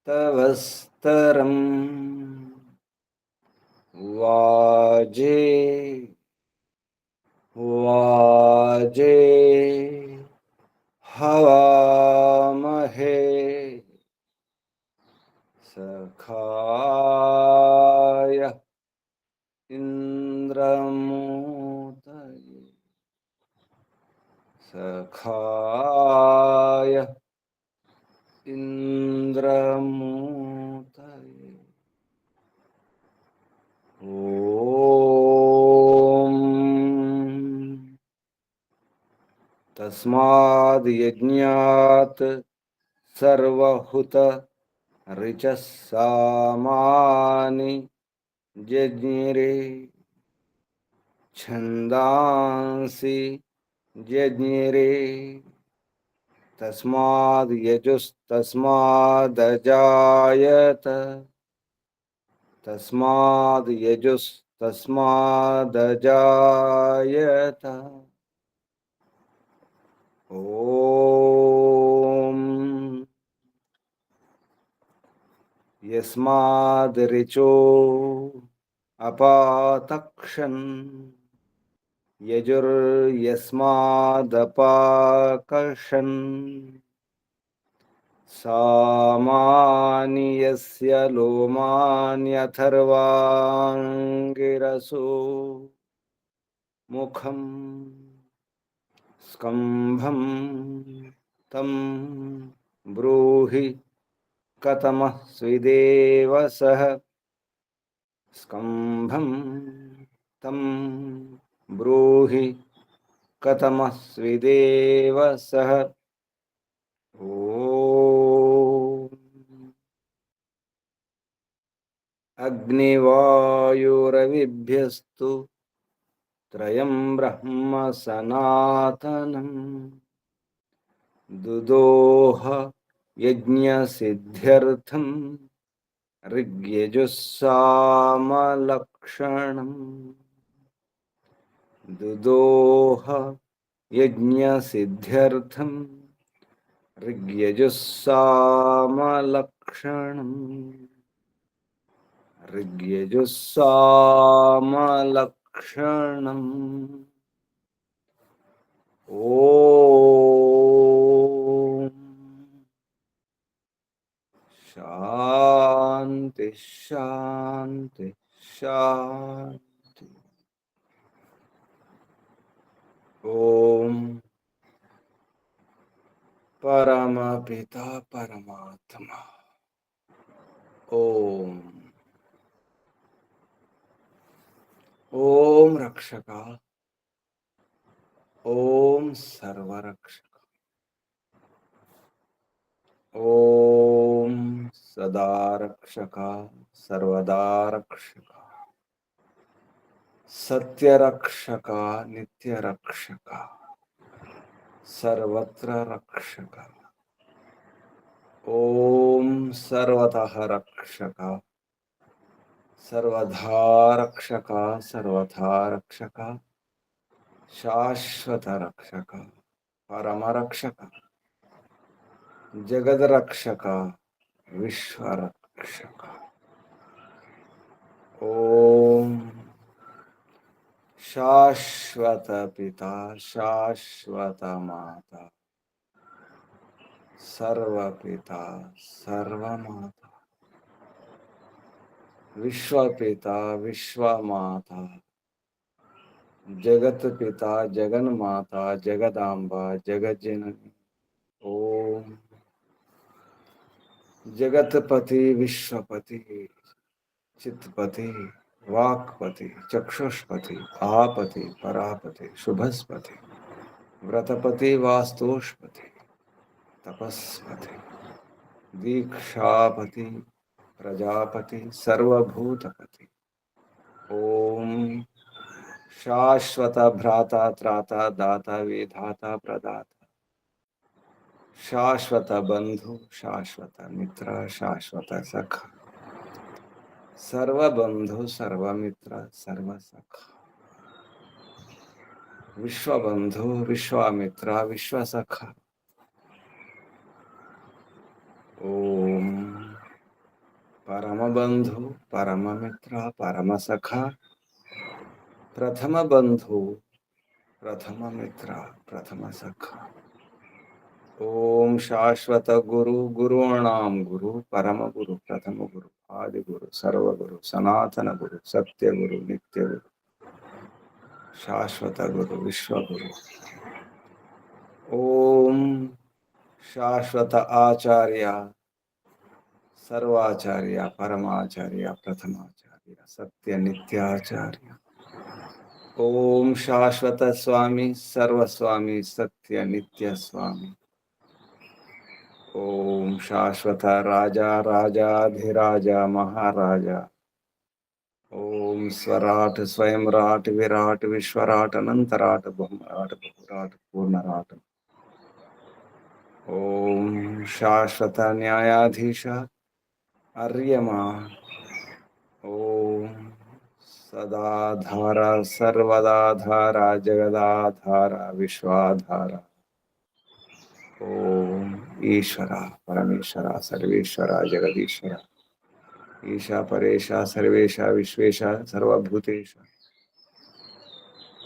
तव स्तरम् वाजे वाजे हवामहे सखाय इन्द्रमूतये सखाय इन्द्रमूतये ॐ तस्माद् यज्ञात् सर्वहुत ऋचः सामानि जज्ञिरे छन्दांसि जज्ञिरे तस्माद् यजुस्तस्मादजायत तस्माद् यजुस्तस्मादजायत ॐ यस्माद् ऋचो अपातक्षन् यजुर्यस्मादपाकर्षन् सामानि यस्य लोमान्यथर्वाङ्गिरसो मुखम् स्कम्भं तं ब्रूहि कतमः स्विदेव सः स्कम्भं तं ब्रूहि कतमः स्विदेव सः ॐ अग्निवायुरविभ्यस्तु त्रयं ब्रह्म सनातनम् दुदोह यज्ञसिद्ध्यर्थं ऋग्यजुस्सामलक्षणम् दुदोह यज्ञसिद्ध्यर्थं ऋग्यजुस्सामलक्षणम् ऋग्यजुस्सामलक्षणम् ॐ शान्ति शान्ति शान्ति ॐ परमपिता परमात्मा ॐ रक्षका ॐ सर्वरक्षक ॐ सदा रक्षका सर्वदा रक्षका सत्यरक्षका नित्यरक्षका सर्वत्र रक्षका ॐ सर्वतः रक्षका सर्वधा रक्षका सर्वथा रक्षका शाश्वत रक्षका परमरक्षका जगद्रक्षका विश्वरक्षका ॐ शाश्वत पिता शाश्वत माता सर्वपिता सर्वमाता विश्वपिता विश्वमाता जगत पिता जगन्माता जगदांबा जगज्जननी ओम जगतपति विश्वपति चित्तपति वाक्पति चक्षुष्पति आपति परापति शुभस्पति व्रतपति वास्तुष्पति तपस्पति दीक्षापति प्रजापति सर्वभूतपति ओम शाश्वत भ्राता त्राता दाता विधाता प्रदाता शाश्वत बंधु शाश्वत मित्र शाश्वत सखा सर्वबंधु सर्वमित्र सर्वसखा विश्वबंधु विश्वामित्र विश्वसखा ఓం పరమబంధు పరమమిత్ర పరమసఖ ప్రథమ బంధు ప్రథమ మిత్ర ప్రథమ సఖ ఓం శాశ్వత గురు గురుణాం గురు పరమ గురు ప్రథమ గురు ఆది గురు సర్వగురు సనాతన గురు సత్య గురు నిత్య గురు శాశ్వత గురు విశ్వగురు ఓం శాశ్వత ఆచార్య సర్వాచార్య పరమాచార్య ప్రథమాచార్య సత్య నిత్యాచార్య ఓం శాశ్వత స్వామి సర్వస్వామి సత్య నిత్య స్వామి ఓం శాశ్వత రాజా రాజాధిరాజ మహారాజా ఓం స్వరాట్ స్వయంరాట్ విరాట్ విశ్వరాట్ అనంతరాట్ బహుమరాట్ బహురాట్ పూర్ణరాట్ ఓం శాశ్వత న్యాయాధీశ అర్యమా ఓం సదాధార సర్వదాధార జగదాధార విశ్వాధార ఓం ఈశ్వర పరమేశ్వర సర్వేశ్వర జగదీశ్వర ఈశా పరేశ సర్వేశ విశ్వేశ సర్వభూతేశ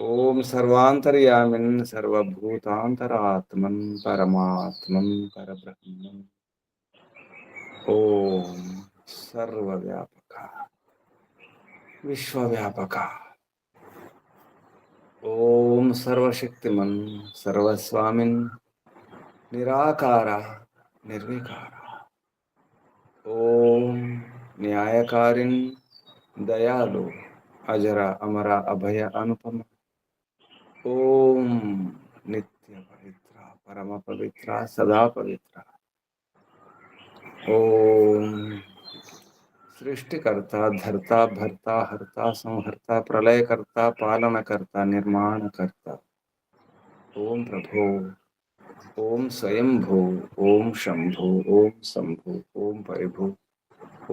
ఓం సర్వాంతర్యామిన్ సర్వభూతాంతరాత్మన్ పరమాత్మన్ పరబ్రహ్మన్ ఓం సర్వవ్యాపక విశ్వవ్యాపక ఓం సర్వశక్తిమన్ సర్వస్వామిన్ నిరాకార నిర్వికార ఓం న్యాయకారిన్ దయాలు అజర అమర అభయ అనుపమ ఓం నిత్య పవిత్ర పరమ పవిత్ర సదా పవిత్ర ఓం సృష్టికర్త ధర్త భర్త హర్త సంహర్త ప్రళయకర్త పాలనకర్త నిర్మాణకర్త ఓం ప్రభో ఓం స్వయంభూ ఓం శంభూ ఓం శంభూ ఓం పరిభూ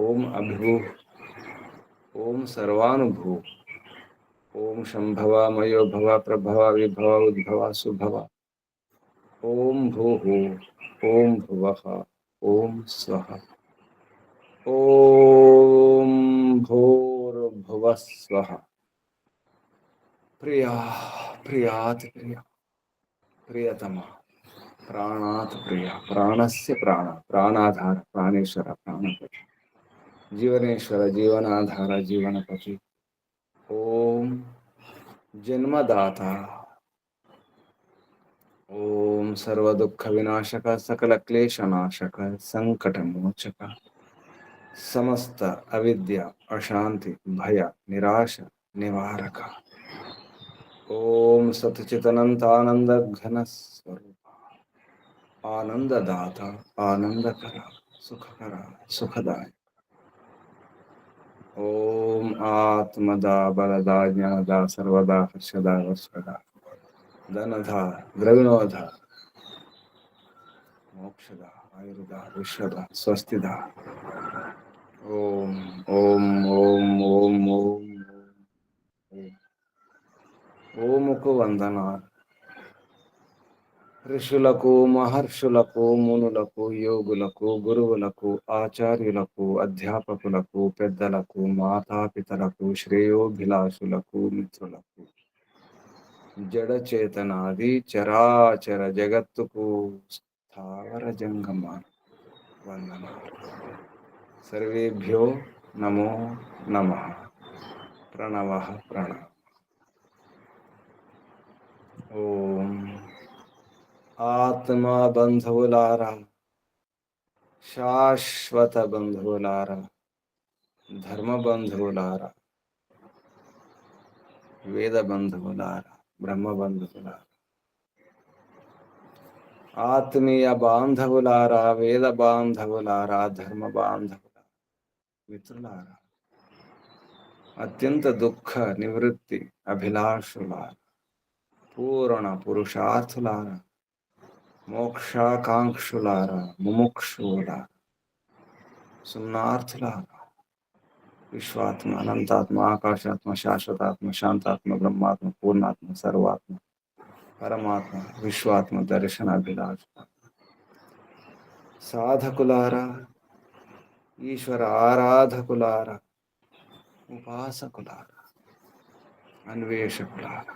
ఓం అభిభూ ఓం సర్వానుభూ ఓం శంభవ మయోభవ ప్రభవ విభవ ఉద్భవ సుభవ ఓం భూః ఓం భువః ఓం స్వః ఓం భూర్భువః స్వః ప్రియా ప్రియాత్ ప్రియ ప్రియతమ ప్రాణాత్ ప్రియ ప్రాణస్య ప్రాణ ప్రాణాధార ప్రాణేశ్వర ప్రాణపతి జీవనేశ్వర జీవనాధార జీవనపతి ఓం జన్మదాత ఓం సర్వదుఃఖ వినాశక సకల క్లేశనాశక సంకటమోచక సమస్త అవిద్య అశాంతి భయ నిరాశ నివారక ఓం సత్చితనంతానంద ఘన స్వరూప ఆనందదాత ఆనందకర సుఖకర సుఖదాయ ఓం ఆత్మదా బలదా జ్ఞానదా సర్వదా హర్షదా వర్షదా ధనధ ద్రవిణోధ మోక్షద ఆయుర్ద విశ్వద స్వస్తిద ఓం ఓం ఓం ఓం ఓం ఓముకు వందనాలు ఋషులకు మహర్షులకు మునులకు యోగులకు గురువులకు ఆచార్యులకు అధ్యాపకులకు పెద్దలకు మాతాపితలకు శ్రేయోభిలాషులకు మిత్రులకు జడచేతనాది చరాచర జగత్తుకు స్థావర జంగమ వందనాలు సర్వేభ్యో నమో నమః ప్రణవః ప్రణవ ఓం ఆత్మ బంధువులారా శాశ్వత బంధువులారా ధర్మ బంధువులారా వేద బంధువులారా బ్రహ్మ బంధువులారా ఆత్మీయ బాంధవులారా వేద బాంధవులారా ధర్మ బాంధవులారా మిత్రులారా అత్యంత దుఃఖ నివృత్తి అభిలాషులారా పూర్ణ పురుషార్థులారా మోక్షాకాంక్షులారా ముముక్షులారా సున్నార్థులారా విశ్వాత్మ అనంతాత్మ ఆకాశాత్మ శాశ్వతాత్మ శాంతాత్మ బ్రహ్మాత్మ పూర్ణాత్మ సర్వాత్మ పరమాత్మ విశ్వాత్మ దర్శనాభిలాష సాధకులారా, ఈశ్వర ఆరాధకులారా, ఉపాసకులారా, అన్వేషకులారా,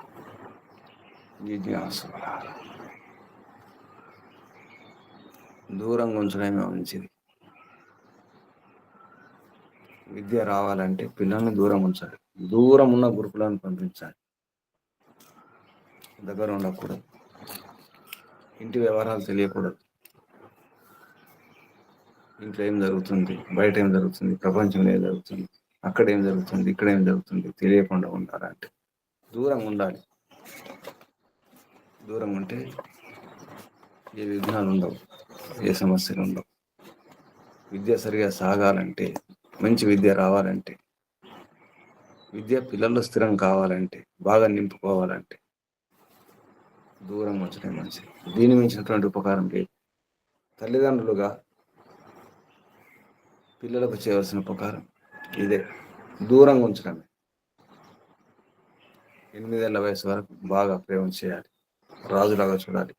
జిజ్ఞాసులారా, దూరంగా ఉంచడమే మంచిది. విద్య రావాలంటే పిల్లల్ని దూరం ఉంచాలి. దూరం ఉన్న గురుకులను పంపించాలి. దగ్గర ఉండకూడదు. ఇంటి వ్యవహారాలు తెలియకూడదు. ఇంట్లో ఏం జరుగుతుంది, బయట ఏం జరుగుతుంది, ప్రపంచంలో ఏం జరుగుతుంది, అక్కడ ఏం జరుగుతుంది, ఇక్కడ ఏం జరుగుతుంది తెలియకుండా ఉండాలంటే దూరంగా ఉండాలి. దూరం ఉంటే ఏ విఘ్నాలు ఉండవు, ఏ సమస్యలు ఉండవు. విద్య సరిగా సాగాలంటే, మంచి విద్య రావాలంటే, విద్య పిల్లల్లో స్థిరం కావాలంటే, బాగా నింపుకోవాలంటే దూరం ఉంచడం మంచిది. దీని మించినటువంటి ఉపకారం లేదు. తల్లిదండ్రులుగా పిల్లలకు చేయవలసిన ఉపకారం ఇదే, దూరంగా ఉంచడమే. 8 ఏళ్ల వయసు వరకు బాగా ప్రేమ చేయాలి. రాజులాగా చూడాలి.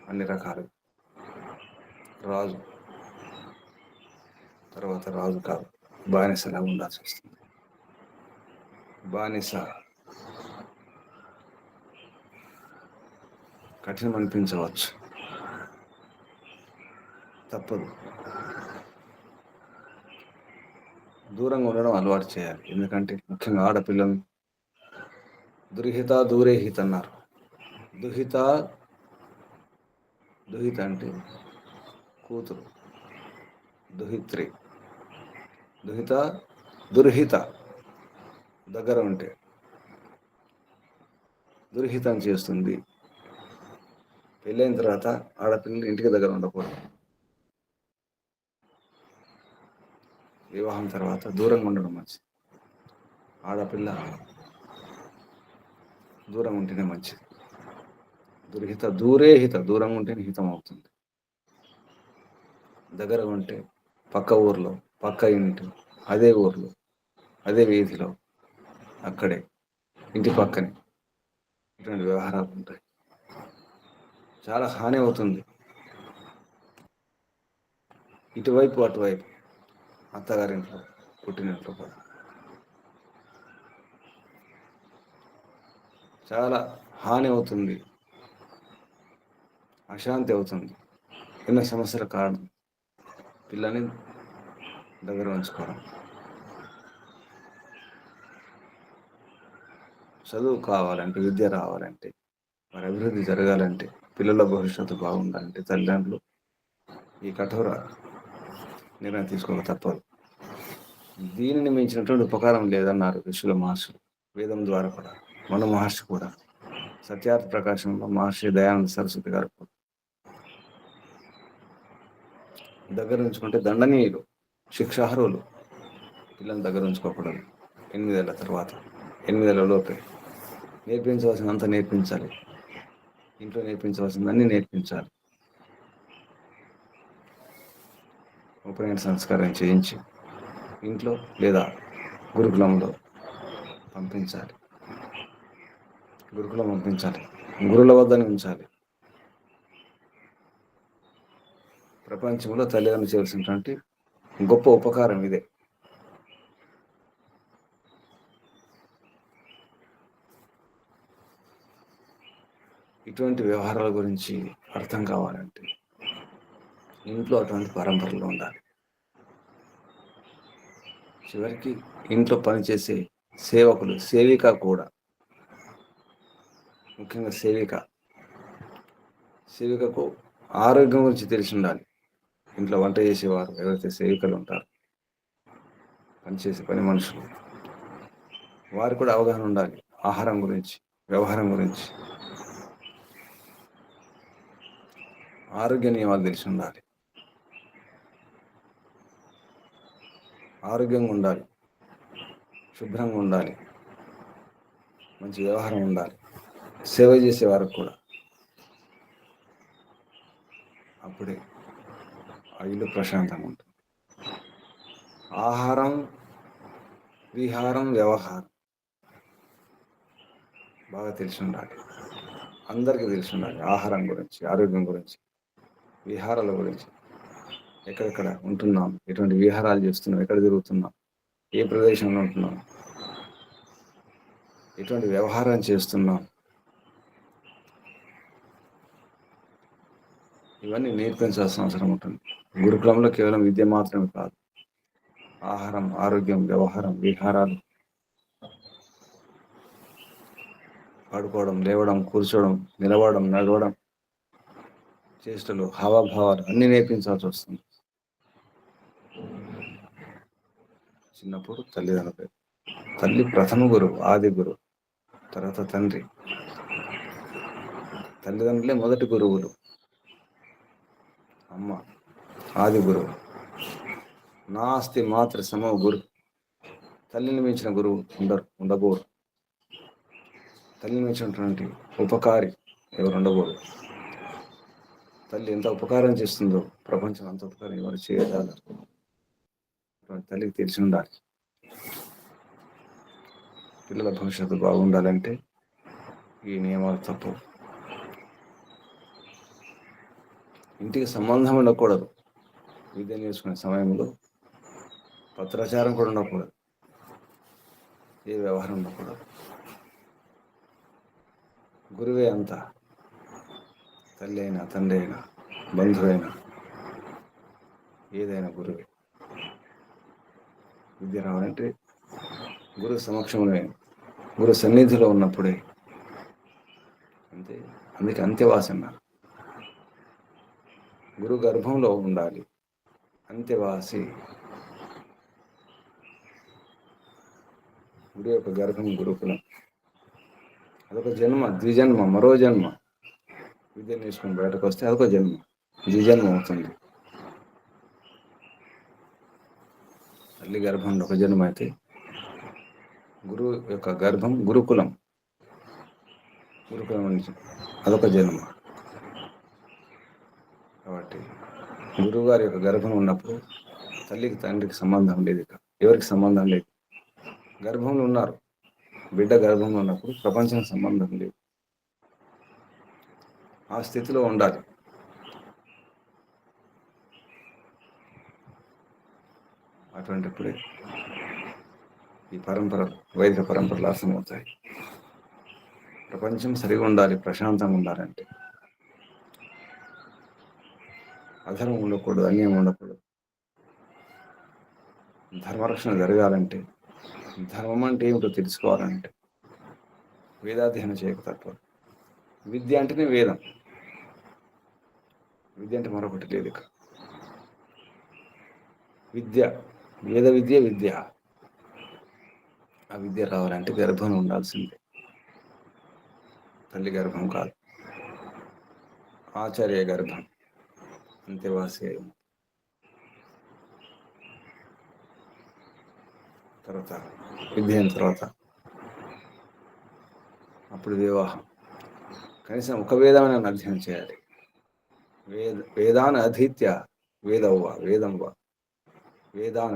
అన్ని రకాలు రాజు తర్వాత రాజు కాదు, బానిసలా ఉండాల్సి వస్తుంది. బానిస కఠినం అనిపించవచ్చు, తప్పదు. దూరంగా ఉండడం అలవాటు చేయాలి. ఎందుకంటే ముఖ్యంగా ఆడపిల్లలు దుర్హిత దూరేహిత అన్నారు. దుహిత అంటే కూతురు, దుహిత్రి. దుహిత దుర్హిత దగ్గర ఉంటే దుర్హితం చేస్తుంది. పెళ్ళైన తర్వాత ఆడపిల్లలు ఇంటికి దగ్గర ఉండకూడదు. వివాహం తర్వాత దూరంగా ఉండడం మంచిది. ఆడపిల్ల దూరం ఉంటేనే మంచిది. దుర్హిత దూరేహిత, దూరంగా ఉంటేనే హితం అవుతుంది. దగ్గర ఉంటే పక్క ఊర్లో, పక్క ఇంటి, అదే ఊర్లో, అదే వీధిలో, అక్కడే ఇంటి పక్కనే ఇటువంటి వ్యవహారాలు ఉంటాయి. చాలా హాని అవుతుంది. ఇటువైపు అటువైపు, అత్తగారింట్లో, పుట్టినింట్లో కూడా చాలా హాని అవుతుంది, అశాంతి అవుతుంది. ఎన్నో సమస్యల కారణం పిల్లని దగ్గర ఉంచుకోవడం. చదువు కావాలంటే, విద్య రావాలంటే, మరి అభివృద్ధి జరగాలంటే, పిల్లల భవిష్యత్తు బాగుండాలంటే తల్లిదండ్రులు ఈ కఠోర నిర్ణయం తీసుకోక తప్పదు. దీనిని మించినటువంటి ఉపకారం లేదన్నారు ఋషుల మహర్షులు. వేదం ద్వారా కూడా మన మహర్షి కూడా సత్యార్థ ప్రకాశంలో మహర్షి దయానంద సరస్వతి గారు దగ్గర ఉంచుకుంటే దండనీయులు, శిక్షార్హులు. పిల్లల్ని దగ్గర ఉంచుకోకూడదు. 8 ఏళ్ల తర్వాత, 8 ఏళ్ల లోపే నేర్పించవలసినంత నేర్పించాలి. ఇంట్లో నేర్పించవలసిందన్నీ నేర్పించాలి. ఉపనయన సంస్కారం చేయించి ఇంట్లో లేదా గురుకులంలో పంపించాలి. గురుకులం పంపించాలి, గురువుల వద్దనే ఉంచాలి. ప్రపంచంలో తల్లిదండ్రులు చేయాల్సినటువంటి గొప్ప ఉపకారం ఇదే. ఇటువంటి వ్యవహారాల గురించి అర్థం కావాలంటే ఇంట్లో అటువంటి పరంపరలు ఉండాలి. చివరికి ఇంట్లో పనిచేసే సేవకులు, సేవిక కూడా, ముఖ్యంగా సేవికకు ఆరోగ్యం గురించి తెలిసి ఉండాలి. ఇంట్లో వంట చేసేవారు ఎవరైతే సేవికలు ఉంటారో, పనిచేసే పని మనుషులు, వారు కూడా అవగాహన ఉండాలి. ఆహారం గురించి, వ్యవహారం గురించి, ఆరోగ్య నియమాలు తెలిసి ఉండాలి. ఆరోగ్యంగా ఉండాలి, శుభ్రంగా ఉండాలి, మంచి వ్యవహారం ఉండాలి. సేవ చేసే వారికి కూడా అప్పుడే ఆ ఇల్లు ప్రశాంతంగా ఉంటుంది. ఆహారం, విహారం, వ్యవహారం బాగా తెలిసి ఉండాలి. అందరికీ తెలిసి ఉండాలి. ఆహారం గురించి, ఆరోగ్యం గురించి, విహారాల గురించి, ఎక్కడెక్కడ ఉంటున్నాం, ఎటువంటి విహారాలు చేస్తున్నాం, ఎక్కడ తిరుగుతున్నాం, ఏ ప్రదేశంలో ఉంటున్నాం, ఎటువంటి వ్యవహారం చేస్తున్నాం, ఇవన్నీ నేర్పించాల్సిన అవసరం ఉంటుంది. గురుకులంలో కేవలం విద్య మాత్రమే కాదు, ఆహారం, ఆరోగ్యం, వ్యవహారం, విహారాలు, పడుకోవడం, లేవడం, కూర్చోవడం, నిలవడం, నడవడం, చేష్టలు, హావభావాలు అన్నీ నేర్పించాల్సి వస్తుంది. చిన్నప్పుడు తల్లిదండ్రులు, తల్లి ప్రథమ గురువు, ఆది గురువు, తర్వాత తండ్రి. తల్లిదండ్రులే మొదటి గురువులు, అమ్మ ఆది గురువు. నాస్తి మాతృ సమో గురు. తల్లిని మించిన గురువు ఉండకూడదు. తల్లిని మించినటువంటి ఉపకారి ఎవరు ఉండకూడదు. తల్లి ఎంత ఉపకారం చేస్తుందో ప్రపంచం అంత ఉపకారం ఎవరు చేయగలరు. తల్లికి తెలిసి ఉండాలి. పిల్లల భవిష్యత్తు బాగుండాలంటే ఈ నియమాలు తప్పవు. ఇంటికి సంబంధం ఉండకూడదు. విద్య నేర్చుకునే సమయంలో పత్రాచారం కూడా ఉండకూడదు. ఏ వ్యవహారం ఉండకూడదు. గురువే అంతా. తల్లి అయినా, తండ్రి అయినా, బంధువైనా, ఏదైనా గురువే. విద్య రావాలంటే గురు సమక్షంలో, గురు సన్నిధిలో ఉన్నప్పుడే. అంతే. అందుకే అంత్యవాసన గురు గర్భంలో ఉండాలి. అంత్యవాసి. గురు యొక్క గర్భం గురుకులం. అదొక జన్మ, ద్విజన్మ, మరో జన్మ. విద్య నేర్చుకుని బయటకు వస్తే అదొక జన్మ, ద్విజన్మ అవుతుంది. తల్లి గర్భంలో ఒక జన్మ అయితే గురువు యొక్క గర్భం గురుకులం. గురుకులం నుంచి అదొక జన్మ. కాబట్టి గురువు గారి యొక్క గర్భం ఉన్నప్పుడు తల్లికి తండ్రికి సంబంధం లేదు. ఇక ఎవరికి సంబంధం లేదు. గర్భంలో ఉన్నారు. బిడ్డ గర్భంలో ఉన్నప్పుడు ప్రపంచానికి సంబంధం లేదు. ఆ స్థితిలో ఉండాలి. అటువంటిప్పుడే ఈ పరంపరలు, వైదిక పరంపరలు అర్థమవుతాయి. ప్రపంచం సరిగా ఉండాలి, ప్రశాంతంగా ఉండాలంటే అధర్మం ఉండకూడదు, అన్యం ఉండకూడదు. ధర్మరక్షణ జరగాలంటే, ధర్మం అంటే ఏమిటో తెలుసుకోవాలంటే వేదాధ్యయనం చేయక తప్పదు. విద్య అంటేనే వేదం. విద్య అంటే మరొకటి లేదు. ఇక విద్య, వేద విద్య, విద్య. ఆ విద్య రావాలంటే గర్భం ఉండాల్సిందే. తల్లి గర్భం కాదు, ఆచార్య గర్భం. అంతేవాసి. తర్వాత విద్య అయిన తర్వాత అప్పుడు వివాహం. కనీసం ఒక వేదమైన అధ్యయనం చేయాలి. వేదాన్ని అధీత్య వేదవ్వ, వేదంవ,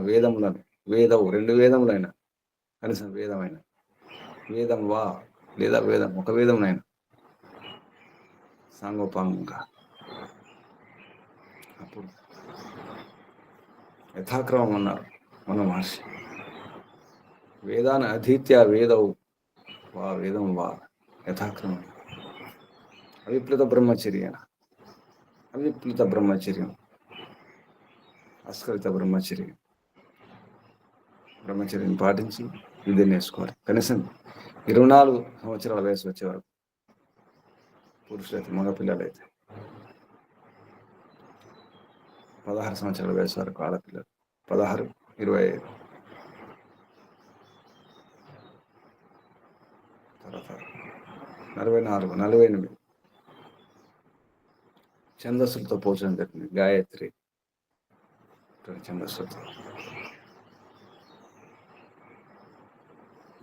వేదములను, వేదవు 2 వేదములైన, కనీసం వేదమైన, వేదం వా లేదా వేదం ఒక వేదమునైనా సాంగోపాంగంగా. అప్పుడు యథాక్రమం అన్నారు మన మహర్షి. వేదాన్ని అధీత్య వేదవు వా, వేదం వా, యథాక్రమం. అవిప్లుత బ్రహ్మచర్య, అవిప్లుత బ్రహ్మచర్యం, అస్కలిత బ్రహ్మచర్యం. బ్రహ్మచర్యం పాటించి విద్య నేర్చుకోవాలి. కనీసం 24 సంవత్సరాల వయసు వచ్చేవారు. పురుషులైతే, మగపిల్లలైతే 16 సంవత్సరాల వయసు వరకు ఆడపిల్లలు. 16, 25. తర్వాత 44, 48 ఛందస్సులతో పోల్చడం జరిగింది. గాయత్రి ఛందస్సులతో.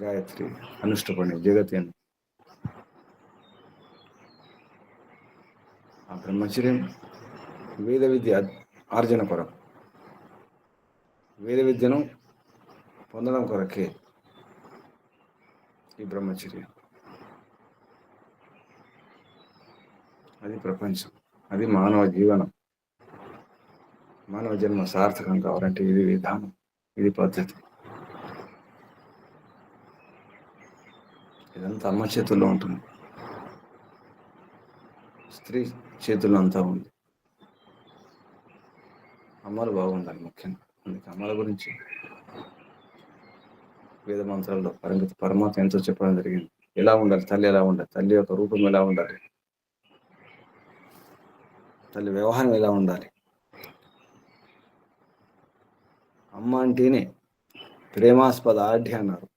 గాయత్రి, అనుష్ఠుపణి, జగతి. ఆ బ్రహ్మచర్యం వేద విద్య ఆర్జన కొరకు, వేద విద్యను పొందడం కొరకే ఈ బ్రహ్మచర్యం. అది ప్రపంచం, అది మానవ జీవనం. మానవ జన్మ సార్థకం కావాలంటే ఇది విధానం, ఇది పద్ధతి. ఇదంతా అమ్మ చేతుల్లో ఉంటుంది, స్త్రీ చేతుల్లో అంతా ఉంది. అమ్మలు బాగుండాలి ముఖ్యంగా. అందుకే అమ్మల గురించి వేద మంత్రాల్లో పరమాత్మ ఎంతో చెప్పడం జరిగింది. ఎలా ఉండాలి తల్లి, ఎలా ఉండాలి, తల్లి యొక్క రూపం ఎలా ఉండాలి, తల్లి వ్యవహారం ఎలా ఉండాలి. అమ్మ అంటేనే ప్రేమాస్పద ఆఢ్య అన్నారు.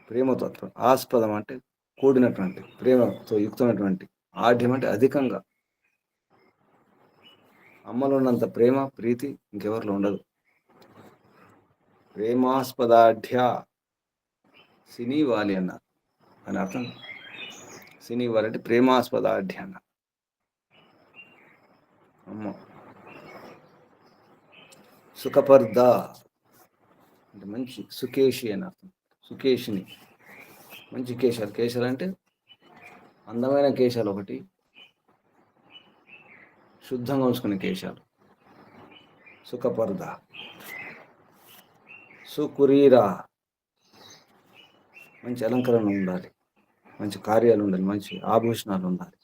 ప్రేమతత్వం, ఆస్పదం అంటే కూడినటువంటి, ప్రేమతో యుక్తమైనటువంటి, ఆఢ్యం అంటే అధికంగా. అమ్మలో ఉన్నంత ప్రేమ ప్రీతి ఇంకెవరిలో ఉండదు. ప్రేమాస్పదాఢ్య సినీ వాలి అన్నారు. అని అర్థం సినీ వాలి అంటే ప్రేమాస్పదాఢ్య అన్నారు. అమ్మ సుఖపర్ద అంటే మంచి సుకేషి అని అర్థం. సుకేషిని, మంచి కేశాలు. కేశాలు అంటే అందమైన కేశాలు ఒకటి, శుద్ధంగా ఉంచుకునే కేశాలు. సుఖపర్ద. సుకురీరా, మంచి అలంకరణ ఉండాలి, మంచి కార్యాలు ఉండాలి, మంచి ఆభూషణాలు ఉండాలి.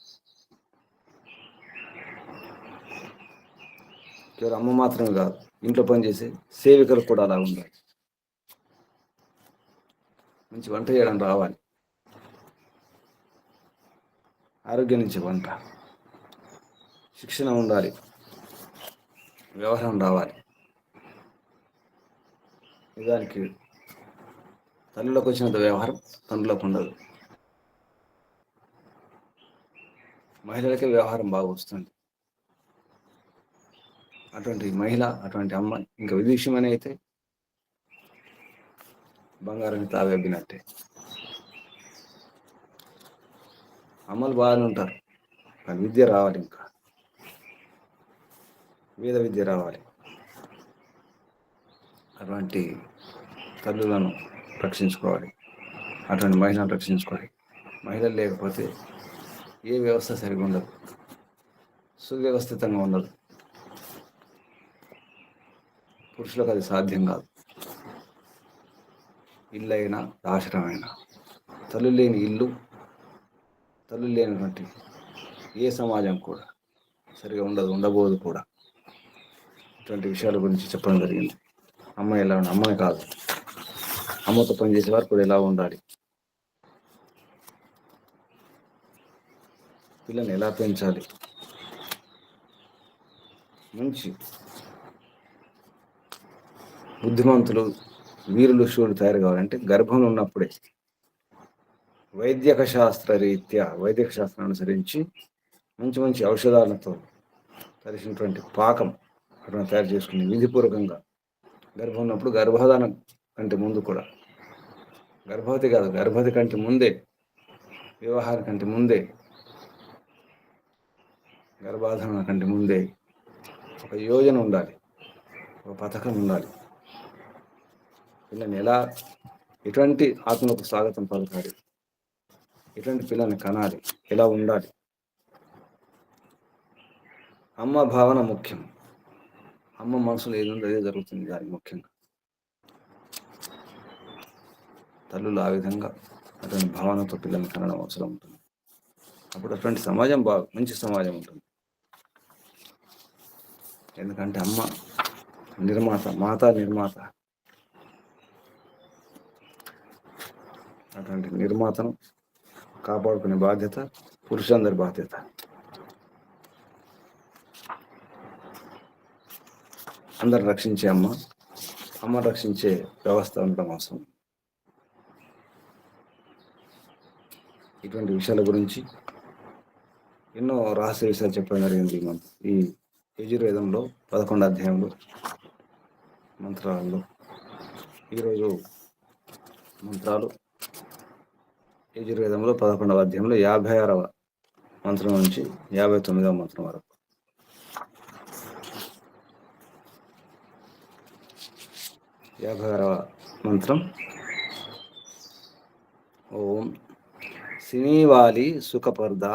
కేవలం అమ్మ మాత్రమే కాదు, ఇంట్లో పనిచేసే సేవికలు కూడా అలా ఉండాలి. మంచి వంట చేయడం రావాలి, ఆరోగ్యం నుంచి వంట, శిక్షణ ఉండాలి, వ్యవహారం రావాలి. నిజానికి తల్లిలోకి వచ్చినంత వ్యవహారం తండ్రిలోకి ఉండదు. మహిళలకే వ్యవహారం బాగా వస్తుంది. అటువంటి మహిళ, అటువంటి అమ్మాయి ఇంకా విదేశీయమని అయితే బంగారాన్ని తాగబ్బినట్టే. అమ్మలు బాగానే ఉంటారు, కానీ విద్య రావాలి, ఇంకా వేద విద్య రావాలి. అటువంటి తల్లులను రక్షించుకోవాలి, అటువంటి మహిళలను రక్షించుకోవాలి. మహిళలు లేకపోతే ఏ వ్యవస్థ సరిగా ఉండదు, సువ్యవస్థితంగా ఉండదు. పురుషులకు అది సాధ్యం కాదు. ఇల్లు అయినా ఆశ్రమైనా, తల్లు లేని ఇల్లు, తల్లు లేనటువంటి ఏ సమాజం కూడా సరిగా ఉండదు, ఉండబోదు కూడా. ఇటువంటి విషయాల గురించి చెప్పడం జరిగింది. అమ్మ ఎలా ఉండాలి, అమ్మాయి కాదు, అమ్మతో పనిచేసే వారు కూడా ఎలా ఉండాలి, పిల్లల్ని ఎలా పెంచాలి, మంచి బుద్ధిమంతులు, వీరులు, శూరులు తయారు కావాలంటే గర్భంలో ఉన్నప్పుడే వైద్యక శాస్త్ర రీత్యా, వైద్యక శాస్త్రం అనుసరించి మంచి మంచి ఔషధాలతో కలిసినటువంటి పాకం అక్కడ తయారు చేసుకుని విధిపూర్వకంగా గర్భం ఉన్నప్పుడు, గర్భధానం కంటే ముందు కూడా, గర్భవతి కాదు, గర్భవతి కంటే ముందే, వివాహాల కంటే ముందే, గర్భాధారణ కంటే ముందే ఒక యోజన ఉండాలి, ఒక పథకం ఉండాలి. పిల్లని ఎలా, ఎటువంటి ఆత్మకు స్వాగతం పలకాలి, ఎటువంటి పిల్లల్ని కనాలి, ఎలా ఉండాలి. అమ్మ భావన ముఖ్యం. అమ్మ మనసులో ఏది ఉందో అదే జరుగుతుంది. దానికి ముఖ్యంగా తల్లులు ఆ విధంగా అటువంటి భావనతో పిల్లల్ని కనడం అవసరం ఉంటుంది. అప్పుడు అటువంటి సమాజం మంచి సమాజం ఉంటుంది. ఎందుకంటే అమ్మ నిర్మాత, మాతా నిర్మాత. అటువంటి నిర్మాతను కాపాడుకునే బాధ్యత పురుషులందరి బాధ్యత. అందరు రక్షించే అమ్మ రక్షించే వ్యవస్థ ఉండడం అవసరం. ఇటువంటి విషయాల గురించి ఎన్నో రహస్య విషయాలు చెప్పడం జరిగింది. ఈ యజుర్వేదంలో 11వ అధ్యాయంలో మంత్రాలలో ఈరోజు మంత్రాలు యజుర్వేదంలో 11వ అధ్యాయంలో 56వ మంత్రం నుంచి 59వ మంత్రం వరకు. మంత్రం ఓం సినీవాలి సుఖపర్ద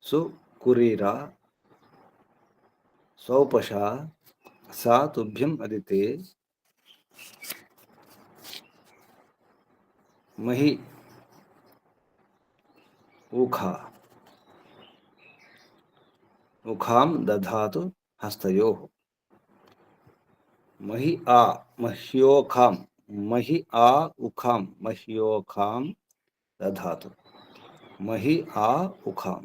సుకురీరా సౌపశ सा तुभ्यम् अदिते महि ऊखा उखां दधातु हस्तयोः। महि आ मह्योखां महि आ उखां मह्योखां दधातु महि आ उखां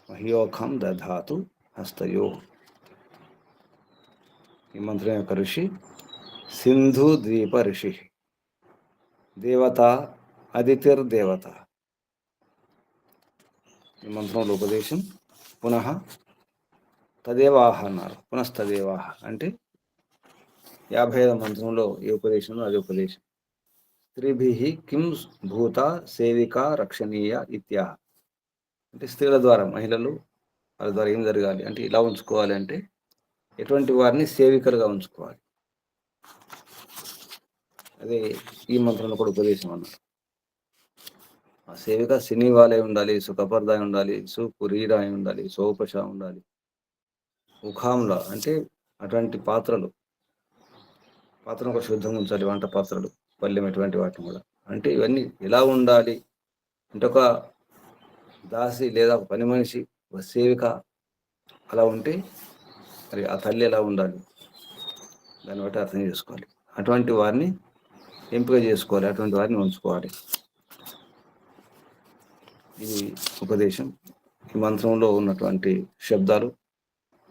मह्योखां दधातु हस्तयोः। ఈ మంత్రం యొక్క ఋషి సింధు ద్వీప ఋషి. దేవత అదితిర్దేవత. ఈ మంత్రంలో ఉపదేశం పునః తదేవాహ అన్నారు. పునస్తదేవాహ అంటే 55వ మంత్రంలో ఏ ఉపదేశంలో అది ఉపదేశం. స్త్రీభిః కిం భూత సేవికా రక్షణీయ ఇత్యాహ. అంటే స్త్రీల ద్వారా మహిళలు వాళ్ళ ద్వారా ఏం జరగాలి అంటే ఇలా ఉంచుకోవాలి అంటే ఎటువంటి వారిని సేవికలుగా ఉంచుకోవాలి. అదే ఈ మంత్రంలో కూడా ఉపదేశం అన్నారు. ఆ సేవిక సినీ వాళ్ళే ఉండాలి, సుఖపర్దాయి ఉండాలి, సుకురీరాయి ఉండాలి, సోపశ ఉండాలి. ఉఖాంల అంటే అటువంటి పాత్రను కూడా శుద్ధంగా ఉంచాలి. వంట పాత్రలు, పళ్ళెం ఎటువంటి వాటిని కూడా. అంటే ఇవన్నీ ఎలా ఉండాలి అంటే ఒక దాసి లేదా ఒక పని మనిషి, ఒక సేవిక అలా ఉంటే మరి ఆ తల్లి ఎలా ఉండాలి దాన్ని బట్టి అర్థం చేసుకోవాలి. అటువంటి వారిని ఎంపిక చేసుకోవాలి, అటువంటి వారిని ఉంచుకోవాలి. ఇది ఉపదేశం. ఈ మంత్రంలో ఉన్నటువంటి శబ్దాలు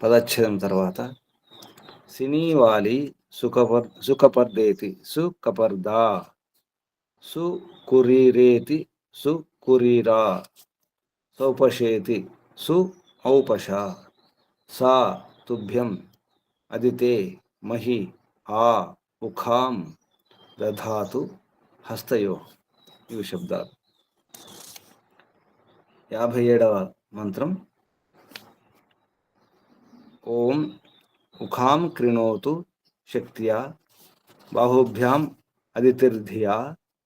పదచ్ఛేదం తర్వాత సినీవాలి సుఖపర్దేతి సుఖపర్దా సుకురీరేతి సుకురీరా సౌపశేతి సు ఔపశ సా తుభ్యం అదితే మహి ఆ ఉఖాం దధాతు హస్తయో. ఇవి శబ్దాలు. 57వ మంత్రం ఓం ఉఖాం క్రీణోతు శక్త్యా బాహుభ్యాం అదితిర్ధియా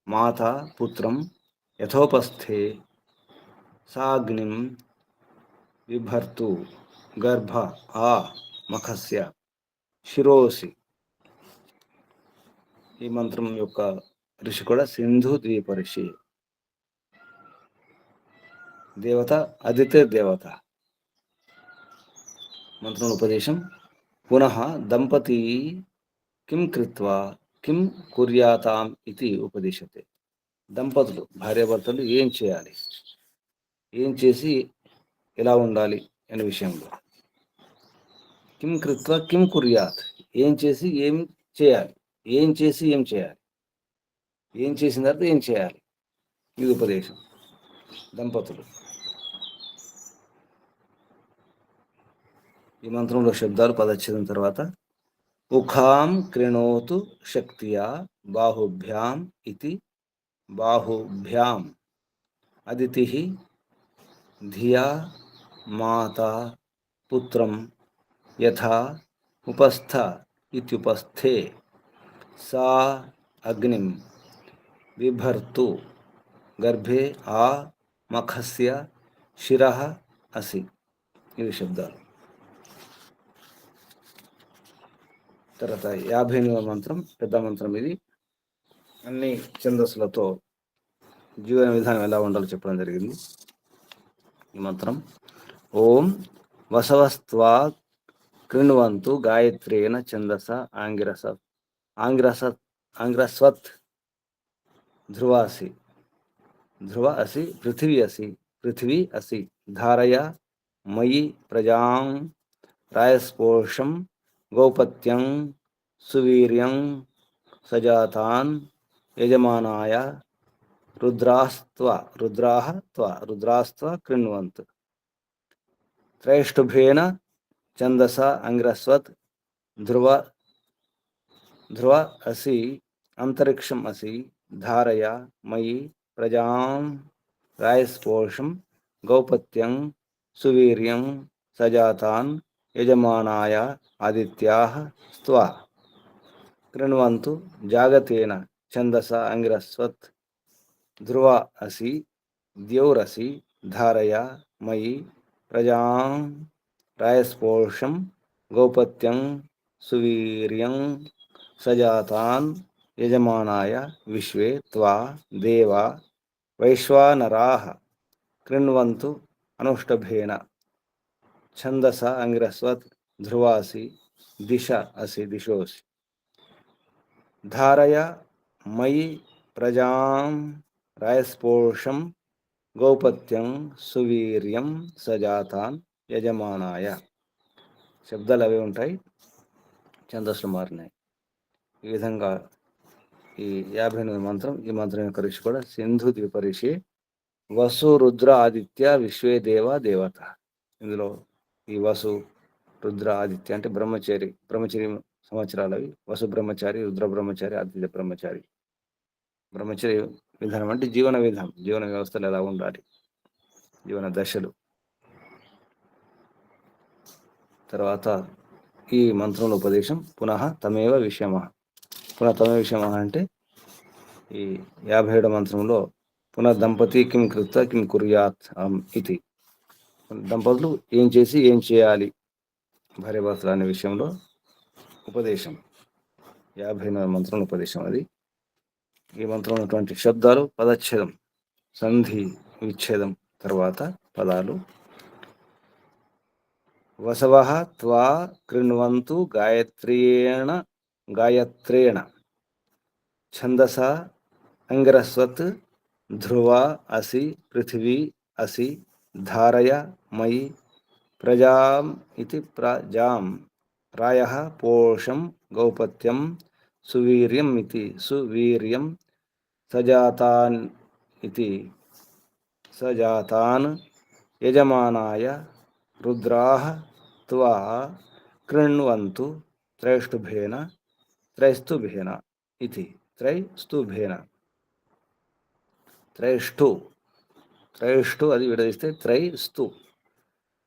మాతా పుత్రం యథోపస్థే సాగ్నిం బిభర్తు గర్భ ఆ మఖస్య శిరోసి. ఈ మంత్రం యొక్క ఋషి కూడా సింధు ద్వీప ఋషి. దేవత అదితిర్దేవత. మంత్రం ఉపదేశం పునః దంపతి కిం కృత్వా కిం కుర్యాతాం ఇది ఉపదేశతే. దంపతులు భార్యాభర్తలు ఏం చేయాలి, ఏం చేసి ఎలా ఉండాలి అనే విషయంలో. కిం కృత్వా కిం కుర్యాత్, ఏం చేసి ఏం చేయాలి, ఏం చేసి ఏం చేయాలి, ఏం చేసిన తర్వాత ఏం చేయాలి. ఇది ఉపదేశం. దంపతులు. ఈ మంత్రంలో శబ్దాలు పదచ్ఛేదం తర్వాత ఉఖాం క్రీణోతు శక్తియా బాహుభ్యాం ఇతి బాహుభ్యాం అదితి ధియా మాతా పుత్రం యథా ఉపస్థ ఇత్యుపస్థే సా అగ్నిం బిభర్తు గర్భే ఆ మఖస్య శిరః అసి. ఇవి శబ్దాలు. తర్వాత 58వ మంత్రం పెద్ద మంత్రం. ఇది అన్ని ఛందస్సులతో జీవన విధానం ఎలా ఉండాలో చెప్పడం జరిగింది. ఈ మంత్రం ఓం వసవస్త్వా కృణ్వంతు గాయత్రేణ ఛందస ఆంగ్రస్వత్ ధ్రువ అసి పృథివీ అసి ధారయ మయి ప్రజాం రాయస్పోషం గౌపత్యం సువీర్యం సజాతాన్ యజమానాయ రుద్రాస్త్వ కృణ్వంత్ త్రైష్టుభేన ఛందస అంగ్రస్వత్ ధ్రువ అసి అంతరిక్షం అసి ధారయ మయి ప్రజాం రాయస్పోషం గౌపత్యం సువీర్యం సజాతాన్ యజమానాయ ఆదిత్యాః స్త్వా కృణ్వంతు జాగతేన ఛందస అంగ్రస్వత్ ధ్రువ అసి ద్యౌరసి ధారయ మయి ప్రజాం రాయస్పోషం గౌపత్యం సువీర్యం సజాతాన్ యజమానాయ విశ్వే త్వా దేవా వైశ్వానరాః కృణ్వంతు అనుష్టభేన ఛందస అంగిరస్వత్ ధ్రువాసి దిశ అసి దిశోసి ధారయ మయి ప్రజాం రాయస్పోషం గౌపత్యం సువీర్యం సజాతాన్ యజమానాయ. శబ్దాలు అవే ఉంటాయి, ఛందస్సులు మారినాయి. ఈ విధంగా ఈ 58వ మంత్రం. ఈ మంత్రం యొక్క ఋషి కూడా సింధు ద్వీప ఋషి. వసు రుద్ర ఆదిత్య విశ్వే దేవ దేవత. ఇందులో ఈ వసు రుద్ర ఆదిత్య అంటే బ్రహ్మచారి సంవత్సరాలు అవి. వసు బ్రహ్మచారి, రుద్ర బ్రహ్మచారి, ఆదిత్య బ్రహ్మచారి. బ్రహ్మచర్య విధానం అంటే జీవన విధానం, జీవన వ్యవస్థలు ఎలా ఉండాలి, జీవన దశలు. తర్వాత ఈ మంత్రంలో ఉపదేశం పునః తమేవ విషమ. పునః తమేవ విషమ అంటే ఈ 57వ మంత్రంలో పునః దంపతి కిం కృత కిం కుర్యాత్ ఇది. దంపతులు ఏం చేసి ఏం చేయాలి భార్యాభర్తలు అనే విషయంలో ఉపదేశం. 58వ మంత్రంలో ఉపదేశం అది. ఈ మంత్రంలో ఉన్నటువంటి శబ్దాలు పదచ్ఛేదం, సంధి విచ్ఛేదం తర్వాత పదాలు. వసవః త్వా కృణ్వంతు గాయత్రేణ ఛందస అంగిరస్వత్ ధ్రువ అసి పృథివీ అసి ధారయ మయి ప్రజాం ఇతి ప్రజాం రాయః పోషం గౌపత్యం సువీర్యం ఇతి సువీర్యం సజాతాన్ ఇతి సజాతాన్ యజమానాయ రుద్రాః త్వా కృణ్వంతు త్రైష్టుభేన ఇతి త్రైస్తुभेन. త్రైష్టు అది విడదీస్తే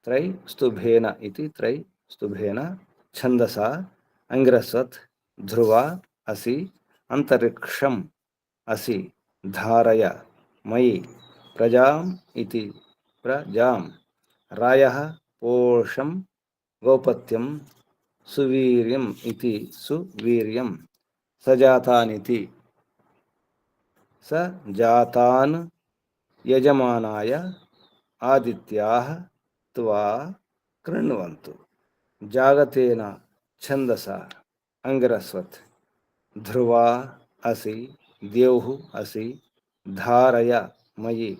త్రైస్తుభేన ఇది త్రైస్తుభేన ఛందస అంగిరస్వత్ ధ్రువ అసి అంతరిక్షం అసి ధారయ మయి ప్రజాం ఇతి ప్రజాం రాయః పోషం గౌపత్యం సువీర్యం ఇతి సువీర్యం సజాతానితి సజాతాన్ యజమానాయ ఆదిత్యాః త్వా కృణ్వంతు జాగతేన ఛందస అంగిరస్వత్ ధ్రువ అసి ద్యౌః అసి ధారయ మయి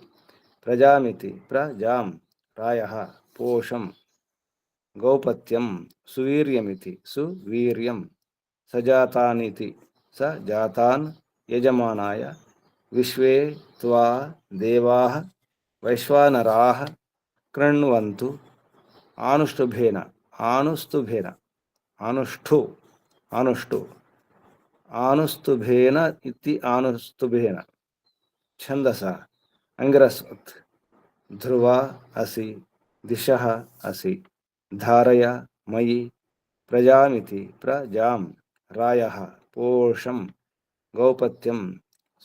ప్రజామితి ప్రజాం రాయః పోషం గౌపత్యం సువీర్యమితి సువీర్యం సజాతానితి సజాతాన్ యజమానాయ విశ్వే త్వా దేవాః వైశ్వానరాః కృణ్వంతు ఆనుష్టుభేన ఇతి ఆనుష్టుభేన ఛందస అంగిరస్వత్ ధ్రువ అసి దిశః అసి ధారయ మయి ప్రజామితి ప్రజాం రాయః పోషం గౌపత్యం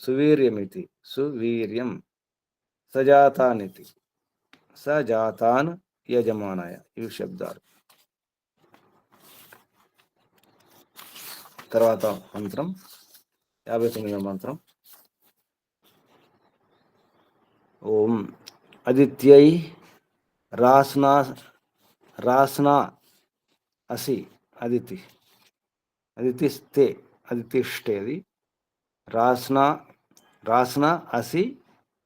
సువీర్యమితి సువీర్యం సజాతానితి సజాతాన్ యజమానాయ. ఇవి శబ్దాలు. తర్వాత మంత్రం 59వ మంత్రం. ఓం అదిత్యై రాస్నా అసి అదితిష్టే అది రాస్నా అసి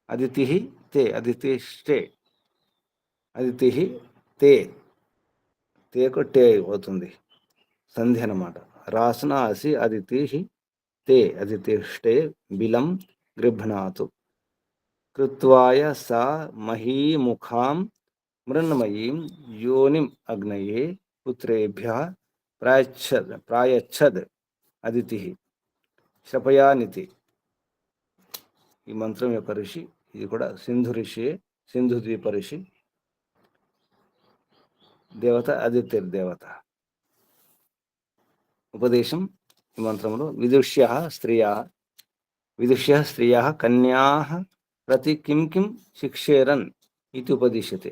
అదితిః తే అదితిష్టే అదితిః తేకు టే అవుతుంది, సంధి అన్నమాట. రాస్నా అసి అదితిః తే అదితిష్టే బిలం గృభ్ణాతు కృత్వాయ సా మహీముఖాం మృన్మయీం యోనిం అగ్నయే పుత్రేభ్యః ప్రాయచ్చద్ అదితిః శపయానితి. ఈ మంత్రం యొక్క ఋషి ఇది కూడా సింధు ఋషి, సింధు ద్వీప ఋషి. దేవత ఆదిత్యదేవత. ఉపదేశం ఈ మంత్రంలో విదుష్య స్త్రియः కన్యాః ప్రతి కిం శిక్షేరన్ ఇది ఉపదిశ్యతే.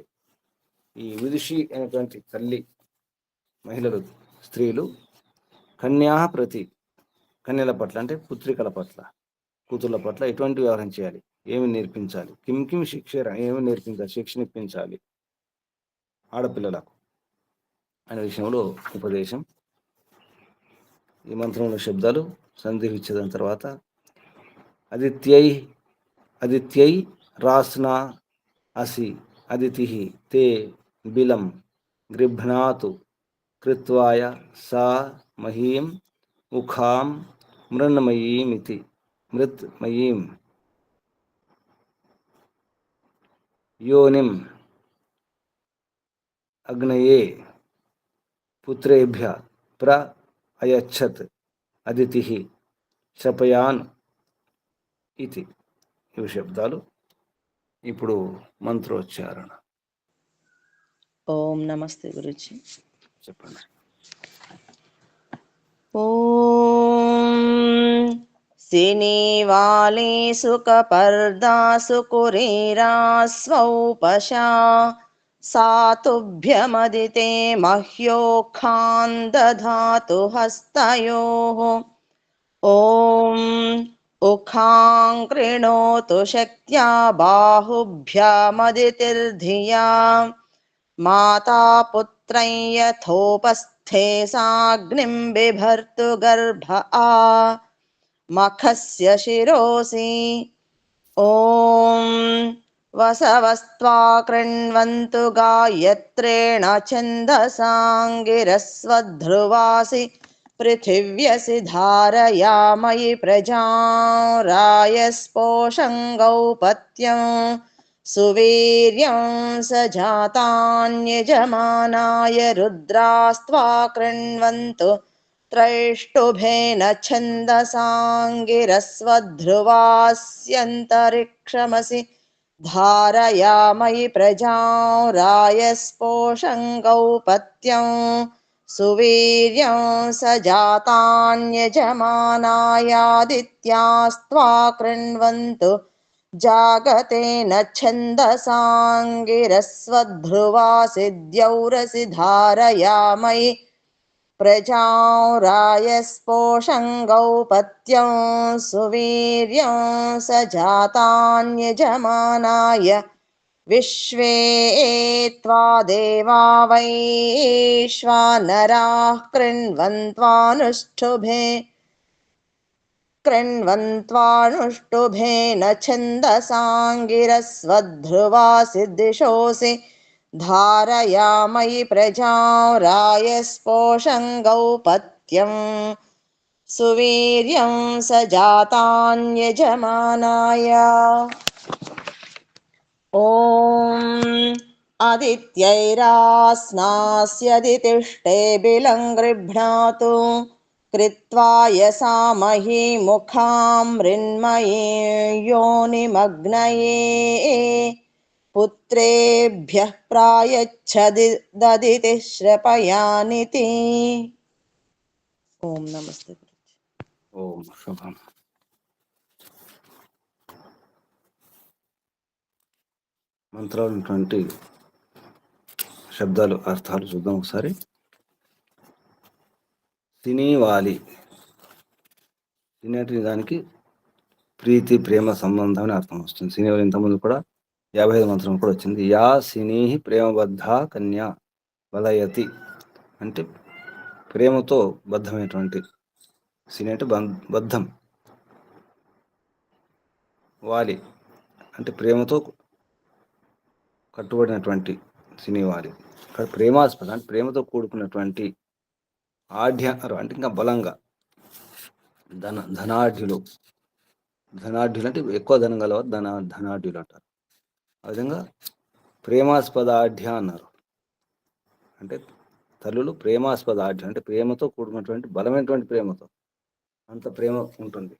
ఈ విదుషి అనేటువంటి తల్లి, మహిళలు, స్త్రీలు కన్యా ప్రతి, కన్యల పట్ల అంటే పుత్రికల పట్ల, కూతుర్ల పట్ల ఎటువంటి వ్యవహారం చేయాలి, ఏమి నేర్పించాలి, కిం కిం శిక్షర, ఏమి నేర్పించాలి, శిక్షణ ఇప్పించాలి ఆడపిల్లలకు అనే విషయంలో ఉపదేశం. ఈ మంత్రంలో శబ్దాలు సంధి విచ్ఛేదం తర్వాత అదిత్యై రాస్నా అసి అదితి తే బిలం గృభ్నాతు కృత్వాయ సా మహీం ఉఖాం మృన్మయీం యోనిం అగ్నయే పుత్రేభ్య ప్ర అయచ్చత్ అదితి శపయాన్ ఇది. ఇవి శబ్దాలు. ఇప్పుడు మంత్రోచ్చారణ. ఓం నమస్తే గురుజీ. చెప్పండి. ఓం సినీవాలే సుఖపర్దాసు కురేరాస్వౌపశా సాతుభ్యమదితే మహ్యోఖాన్ దధాతు హస్తయోః. ఓం ఉఖాం కృణోతు శక్త్యా బాహుభ్యామదితిర్ధియా మాతా పుత్రం యథోపస్థే సాగ్నిం బిభర్తు గర్భ ఆ మఖస్య శిరోసి. ఓం వసవస్త్వా కృణ్వంతు గాయత్రేణ ఛందసాంగిరస్వధ్రువాసి పృథివ్యసి ధారయామయి ప్రజాం రాయస్పోషం గౌపత్యం సువీర్యం సజాతాన్యజమానాయ రుద్రాస్త్వా కృణ్వంతు త్రైష్టుభేన ఛందసాంగిరస్వధ్రువాస్యంతరిక్షమసి ధారయామయి ప్రజాం రాయస్పోషం గౌపత్యం సువీర్యం సజాతాన్యజమానాయాదిత్యాస్త్వా కృణ్వంతు జాగతేన ఛందసాంగిరస్వధ్రువాసి ద్యౌరసి ధారయామయి ప్రజాం రాయస్పోషం గౌపత్యం సువీర్యం సజాతాన్యజమానాయ విశ్వే త్వా దేవా వైశ్వానరాః కృణ్వన్త్వానుష్టుభేన ఛందసాంగిరస్వధ్రువాసి దిశోసి ధారయామయి ప్రజాం రాయస్పోషం గౌపత్యం సువీర్యం సజాతాన్యజమానాయ. ఓం ఆదిత్యైరాస్నాస్యదితిష్టే బిలం గృభ్ణాతు కృత్వాయ సామహీ ముఖాం మృన్మయీ యోనిమగ్నయే పుత్రేభ్యః ప్రాయచ్చదితి శ్రపయానితి. ఓం నమస్తే. ఓం శుభం. మంత్రాలు ఉన్నటువంటి శబ్దాలు అర్థాలు చూద్దాం ఒకసారి. సినీవాలి, సినీ అంటే దానికి ప్రీతి ప్రేమ సంబంధం అని అర్థం వస్తుంది. సినీవాలి ఇంతకుముందు కూడా 55 మంత్రం కూడా వచ్చింది. యా సినీ ప్రేమబద్ధ కన్యా వలయతి అంటే ప్రేమతో బద్ధమైనటువంటి, సినీ అంటే బద్ధం, వాలి అంటే ప్రేమతో కట్టుబడినటువంటి సినీవాలి. ఇక్కడ ప్రేమాస్పద అంటే ప్రేమతో కూడుకున్నటువంటి ఆఢ్య అంటే ఇంకా బలంగా ధనాఢ్యులు అంటే ఎక్కువ ధనం గలవారు ధనాఢ్యులు అంటారు. ఆ విధంగా ప్రేమాస్పదాఢ్య అన్నారు. అంటే తల్లులు ప్రేమాస్పదాఢ్య అంటే ప్రేమతో కూడుకున్నటువంటి బలమైనటువంటి ప్రేమతో, అంత ప్రేమ ఉంటుంది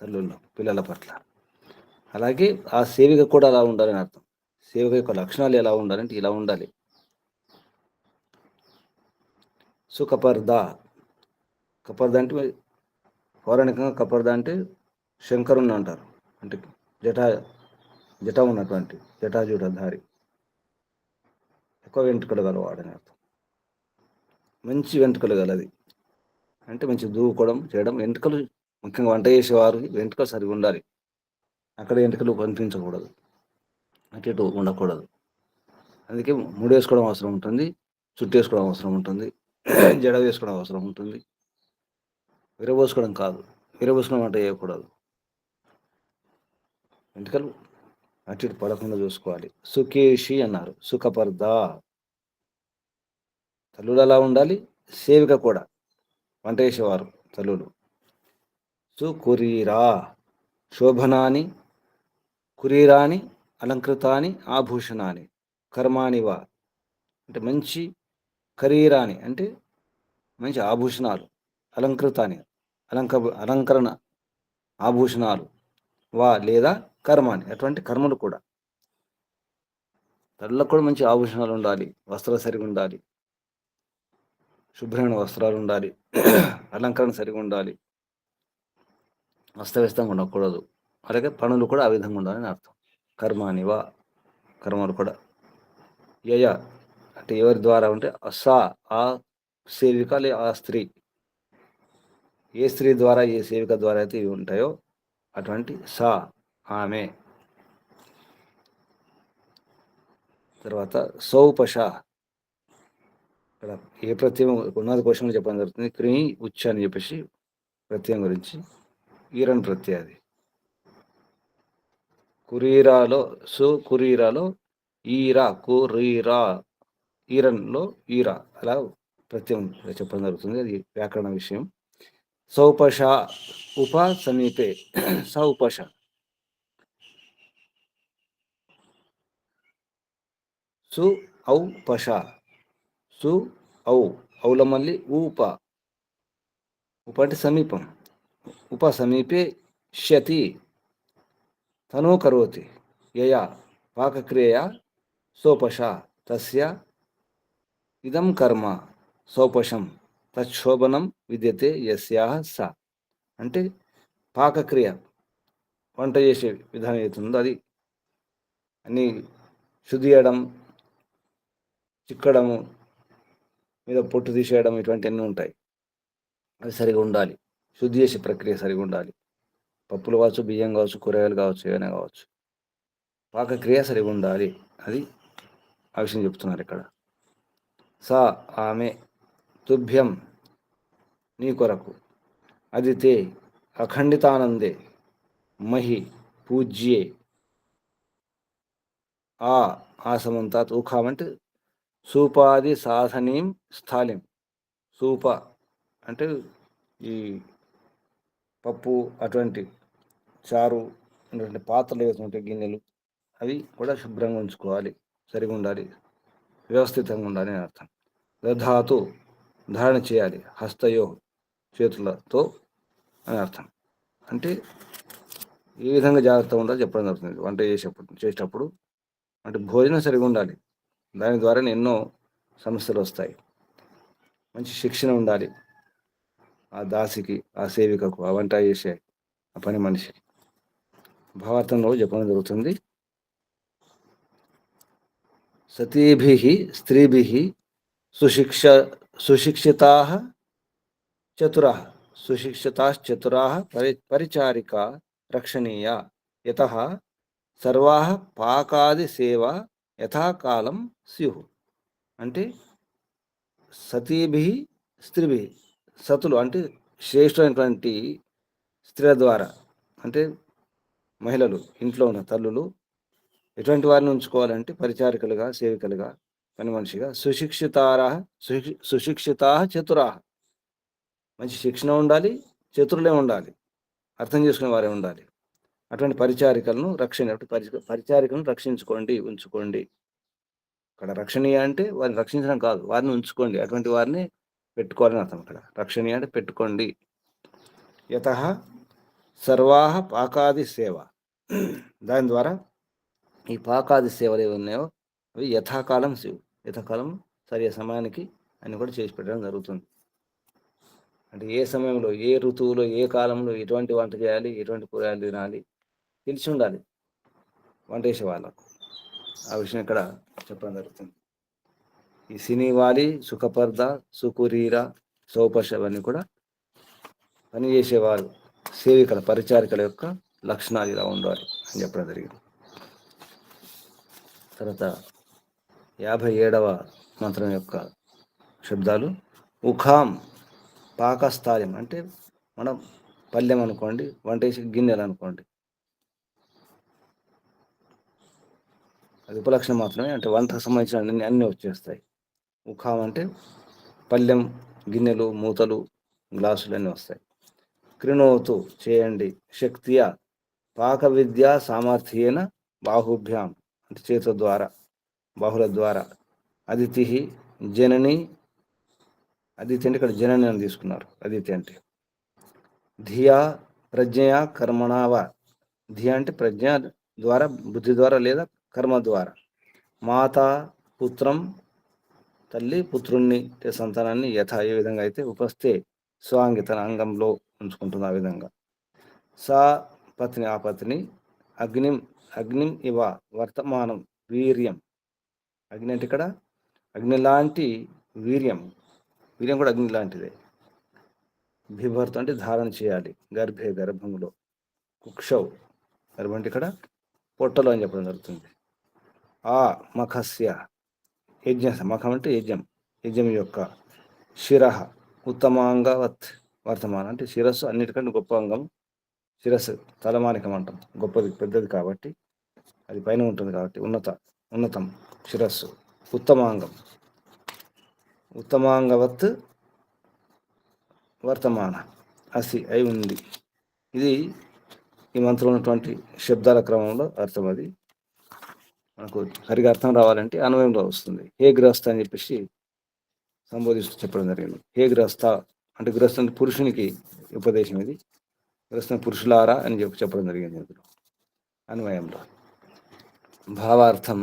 తల్లుల్లో పిల్లల పట్ల. అలాగే ఆ సేవిక కూడా అలా ఉండాలని అర్థం. సేవిక యొక్క లక్షణాలు ఎలా ఉండాలంటే ఇలా ఉండాలి. సుకపర్ద, కపర్ద అంటే పౌరాణికంగా కపర్ద అంటే శంకరుని అంటారు. అంటే జట ఉన్నటువంటి జటాజూటధారి, ఎక్కువ వెంట్రుకలు గలవాడని అర్థం. మంచి వెంట్రుకలు గలది అంటే మంచి దూకోవడం చేయడం. వెంట్రుకలు ముఖ్యంగా వంట చేసేవారు వెంట్రుకలు సరిగా ఉండాలి. అక్కడ వెంట్రుకలు కనిపించకూడదు, అటు ఇటు ఉండకూడదు. అందుకే ముడి వేసుకోవడం అవసరం ఉంటుంది, చుట్టు వేసుకోవడం అవసరం ఉంటుంది, జడ వేసుకోవడం అవసరం ఉంటుంది. విరబోసుకోవడం కాదు, విరబోసుకోవడం అంటే చేయకూడదు. వెంట్రుకలు అటు ఇటు పడకుండా చూసుకోవాలి. సుకేషి అన్నారు, సుఖపర్ద. తల్లులు అలా ఉండాలి, సేవిక కూడా, వంట చేసేవారు తల్లులు. సుకురీరా, శోభనాని కురీరాని అలంకృతాని ఆభూషణాని కర్మానివా, అంటే మంచి కరీరాని అంటే మంచి ఆభూషణాలు, అలంకృతాని అలంకరణ ఆభూషణాలు, వా లేదా కర్మాని అటువంటి కర్మలు కూడా. తల్లులకు కూడా మంచి ఆభూషణాలు ఉండాలి, వస్త్రాలు సరిగా ఉండాలి, శుభ్రమైన వస్త్రాలు ఉండాలి, అలంకరణ సరిగా ఉండాలి, అస్తవ్యస్తంగా ఉండకూడదు. అలాగే పనులు కూడా ఆ విధంగా ఉండాలని అర్థం. కర్మానివా, కర్మలు కూడా. యయ అంటే ఎవరి ద్వారా ఉంటే సా, ఆ సేవిక లే ఆ స్త్రీ, ఏ స్త్రీ ద్వారా ఏ సేవిక ద్వారా అయితే ఇవి ఉంటాయో అటువంటి సా, ఆమె. తర్వాత సౌపశ, ఇక్కడ ఏ ప్రత్యయం ఉన్నది క్వశ్చన్లు చెప్పడం జరుగుతుంది. క్రీ ఉచ్చ అని చెప్పేసి ప్రత్యయం గురించి ఈరన్ ప్రత్యయం. అది కురీరాలో కురీరాలో ఈరా, కురీరా, ఈరన్లో ఈరా, అలా ప్రత్యయం చెప్పడం జరుగుతుంది. అది వ్యాకరణ విషయం. సౌపశ ఉప సమీపే సౌపశ, సు ఔ పశ, సు ఔ, ఔల మళ్ళీ ఊప, ఉపటి సమీపం, ఉప సమీపే శతి తనో కరోతి యయా పాకక్రియయా సోపశ తస్య ఇదం కర్మ సౌపశం తచ్చోభనం విద్యతే యస్యాహ స. అంటే పాకక్రియ, వంట చేసే విధానం అవుతుందో అది అన్నీ శుద్ధి చేయడం, చిక్కడము, మీద పొట్టు తీసేయడం, ఇటువంటివన్నీ ఉంటాయి. అవి సరిగా ఉండాలి. శుద్ధి చేసే ప్రక్రియ సరిగా ఉండాలి. పప్పులు కావచ్చు, బియ్యం కావచ్చు, కూరగాయలు కావచ్చు, ఏమైనా కావచ్చు, పాకక్రియ సరిగా ఉండాలి. అది ఆ విషయం చెప్తున్నారు ఇక్కడ. సా, ఆమె, తుభ్యం, నీ కొరకు, అదితే, అఖండితానందే, మహి, పూజ్యే, ఆ ఆసమంతాత్, ఊఖామంటే సూపాది సాధనీం స్థాలిం. సూప అంటే ఈ పప్పు అటువంటి చారు ఉన్నటువంటి పాత్రలు వేసుకుంటే గిన్నెలు, అవి కూడా శుభ్రంగా ఉంచుకోవాలి, సరిగా ఉండాలి, వ్యవస్థితంగా ఉండాలి అని అర్థం. దధాతు, ధారణ చేయాలి, హస్తయో, చేతులతో అని అర్థం. అంటే ఏ విధంగా జాగ్రత్తగా ఉండాలో చెప్పడం జరుగుతుంది వంట చేసేటప్పుడు. అంటే భోజనం సరిగా ఉండాలి, దాని ద్వారా ఎన్నో సమస్యలు వస్తాయి. మంచి శిక్షణ ఉండాలి ఆ దాసికి, ఆ సేవికకు, ఆ వంట చేసే ఆ పని మనిషికి. భావార్థంలో చెప్పడం జరుగుతుంది. సతీభిః స్త్రీభిః సుశిక్షితాః చతురాః, సుశిక్షితాశ్చతురాః పరిచారికా రక్షణీయా యతః సర్వాః పాకాది సేవా యథాకాలం స్యుః. అంటే సతీభిః స్త్రీభిః, సతులు అంటే శ్రేష్ఠమైనటువంటి స్త్రీల ద్వారా, అంటే మహిళలు, ఇంట్లో ఉన్న తల్లులు ఎటువంటి వారిని ఉంచుకోవాలంటే పరిచారికలుగా, సేవికలుగా, పని మనిషిగా. సుశిక్షితా చతురాః, మంచి శిక్షణ ఉండాలి, చతురులే ఉండాలి, అర్థం చేసుకునే వారే ఉండాలి. అటువంటి పరిచారికలను పరిచారికలను రక్షించుకోండి, ఉంచుకోండి. అక్కడ రక్షణీయ అంటే వారిని రక్షించడం కాదు, వారిని ఉంచుకోండి, అటువంటి వారిని పెట్టుకోవాలని అర్థం. అక్కడ రక్షణీయ అంటే పెట్టుకోండి. యతః సర్వాః పాకాది సేవ, దాని ద్వారా ఈ పాకాది సేవలు ఏవి ఉన్నాయో అవి యథాకాలం యథాకాలం సరి సమయానికి అన్ని కూడా చేసి పెట్టడం జరుగుతుంది. అంటే ఏ సమయంలో, ఏ ఋతువులో, ఏ కాలంలో ఎటువంటి వంట చేయాలి, ఎటువంటి కూరగాయలు తినాలి తెలిసి ఉండాలి వంట చేసే వాళ్ళకు. ఆ విషయం ఇక్కడ చెప్పడం జరుగుతుంది. ఈ సినివాలి, సుఖపర్ద, సుకురీర, సౌపశ అవన్నీ కూడా పనిచేసేవారు సేవికల పరిచారికల యొక్క లక్షణాలు ఇలా ఉండాలి అని చెప్పడం జరిగింది. తర్వాత 57వ మంత్రం యొక్క శబ్దాలు. ఉఖాం పాకస్థాయం అంటే మనం పల్లెం అనుకోండి, వంట వేసి గిన్నెలు అనుకోండి, అది ఉపలక్షణం మాత్రమే, అంటే వంటకు సంబంధించిన అన్నీ వచ్చేస్తాయి. ఉఖాం అంటే పల్లెం, గిన్నెలు, మూతలు, గ్లాసులు అన్నీ వస్తాయి. కృణోతు చేయండి, శక్తియ పాక విద్యా సామర్థ్యేన బాహుభ్యాం అంటే చేతుల ద్వారా, బాహుల ద్వారా, అదితి జనని, అదితి అంటే ఇక్కడ జనని అని తీసుకున్నారు. అదితి అంటే ధియా ప్రజ్ఞయా కర్మణావ, ధియా అంటే ప్రజ్ఞ ద్వారా, బుద్ధి ద్వారా లేదా కర్మ ద్వారా. మాత పుత్రం తల్లి పుత్రుణ్ణి సంతానాన్ని యథ ఏ విధంగా అయితే ఉపస్థే స్వాంగి తన అంగంలో ఉంచుకుంటుంది ఆ విధంగా. సా పత్ని ఆ పత్ని అగ్నిం అగ్నిం ఇవ వర్తమానం వీర్యం, అగ్ని అంటే ఇక్కడ అగ్ని లాంటి వీర్యం, వీర్యం కూడా అగ్ని లాంటిదే. బిభర్త అంటే ధారణ చేయాలి, గర్భే గర్భంలో. కుక్షౌ గర్భం అంటే ఇక్కడ పొట్టలో అని చెప్పడం జరుగుతుంది. ఆ మఖస్య యజ్ఞ, మఖం అంటే యజ్ఞం, యజ్ఞం యొక్క. శిర ఉత్తమాంగవత్ వర్తమానం అంటే శిరస్సు అన్నిటికంటే గొప్ప అంగం శిరస్సు, తలమానికం అంటాం, గొప్పది పెద్దది కాబట్టి, అది పైన ఉంటుంది కాబట్టి ఉన్నతం శిరస్సు. ఉత్తమాంగం, ఉత్తమాంగవత్ వర్తమాన అసి అయి ఉంది. ఇది ఈ మంత్రంలో ఉన్నటువంటి శబ్దాల క్రమంలో అర్థం. అది మనకు సరిగా అర్థం రావాలంటే అన్వయంలో వస్తుంది. హే గృహస్థ అని చెప్పేసి సంబోధిస్తూ చెప్పడం జరిగింది. హే గృహస్థ అంటే గృహస్థ పురుషునికి ఉపదేశం, ఇది గృహస్థ పురుషులారా అని చెప్పడం జరిగింది ఇందులో అన్వయంలో. భావార్థం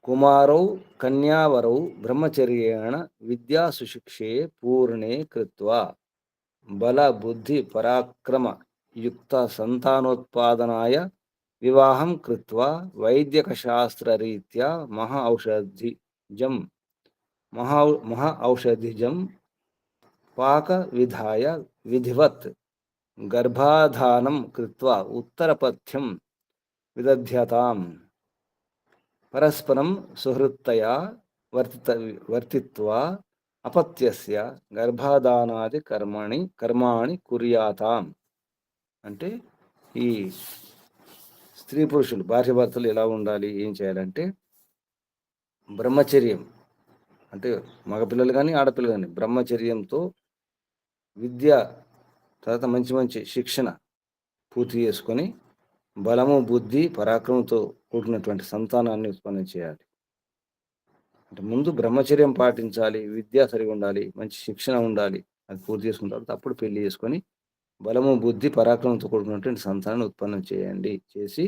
కుమారౌ కన్యావరౌ బ్రహ్మచర్యేణ విద్యా సుశిక్షే పూర్ణే కృత్వా బల బుద్ధి పరాక్రమ యుక్త సంతానోత్పాదనాయ వివాహం కృత్వా వైద్యక శాస్త్రరీత్యా మహా ఔషధిజం పాక విధాయ విధివత్ గర్భాధానం కృత్వా ఉత్తరపథ్యం విదధ్యతాం పరస్పరం సుహృత్తయా వర్తిత్వా అపత్యస్య గర్భాధానాది కర్మాణి కుర్యాతాం. అంటే ఈ స్త్రీ పురుషులు భార్యాభర్తలు ఎలా ఉండాలి, ఏం చేయాలంటే బ్రహ్మచర్యం అంటే మగపిల్లలు కానీ ఆడపిల్లలు కానీ బ్రహ్మచర్యంతో విద్య, తర్వాత మంచి మంచి శిక్షణ పూర్తి చేసుకొని బలము బుద్ధి పరాక్రమంతో కూడినటువంటి సంతానాన్ని ఉత్పన్నం చేయాలి. అంటే ముందు బ్రహ్మచర్యం పాటించాలి, విద్య సరిగా ఉండాలి, మంచి శిక్షణ ఉండాలి, అది పూర్తి చేసుకున్న తర్వాత అప్పుడు పెళ్లి చేసుకొని బలము బుద్ధి పరాక్రమంతో కూడుకున్నటువంటి సంతానాన్ని ఉత్పన్నం చేసి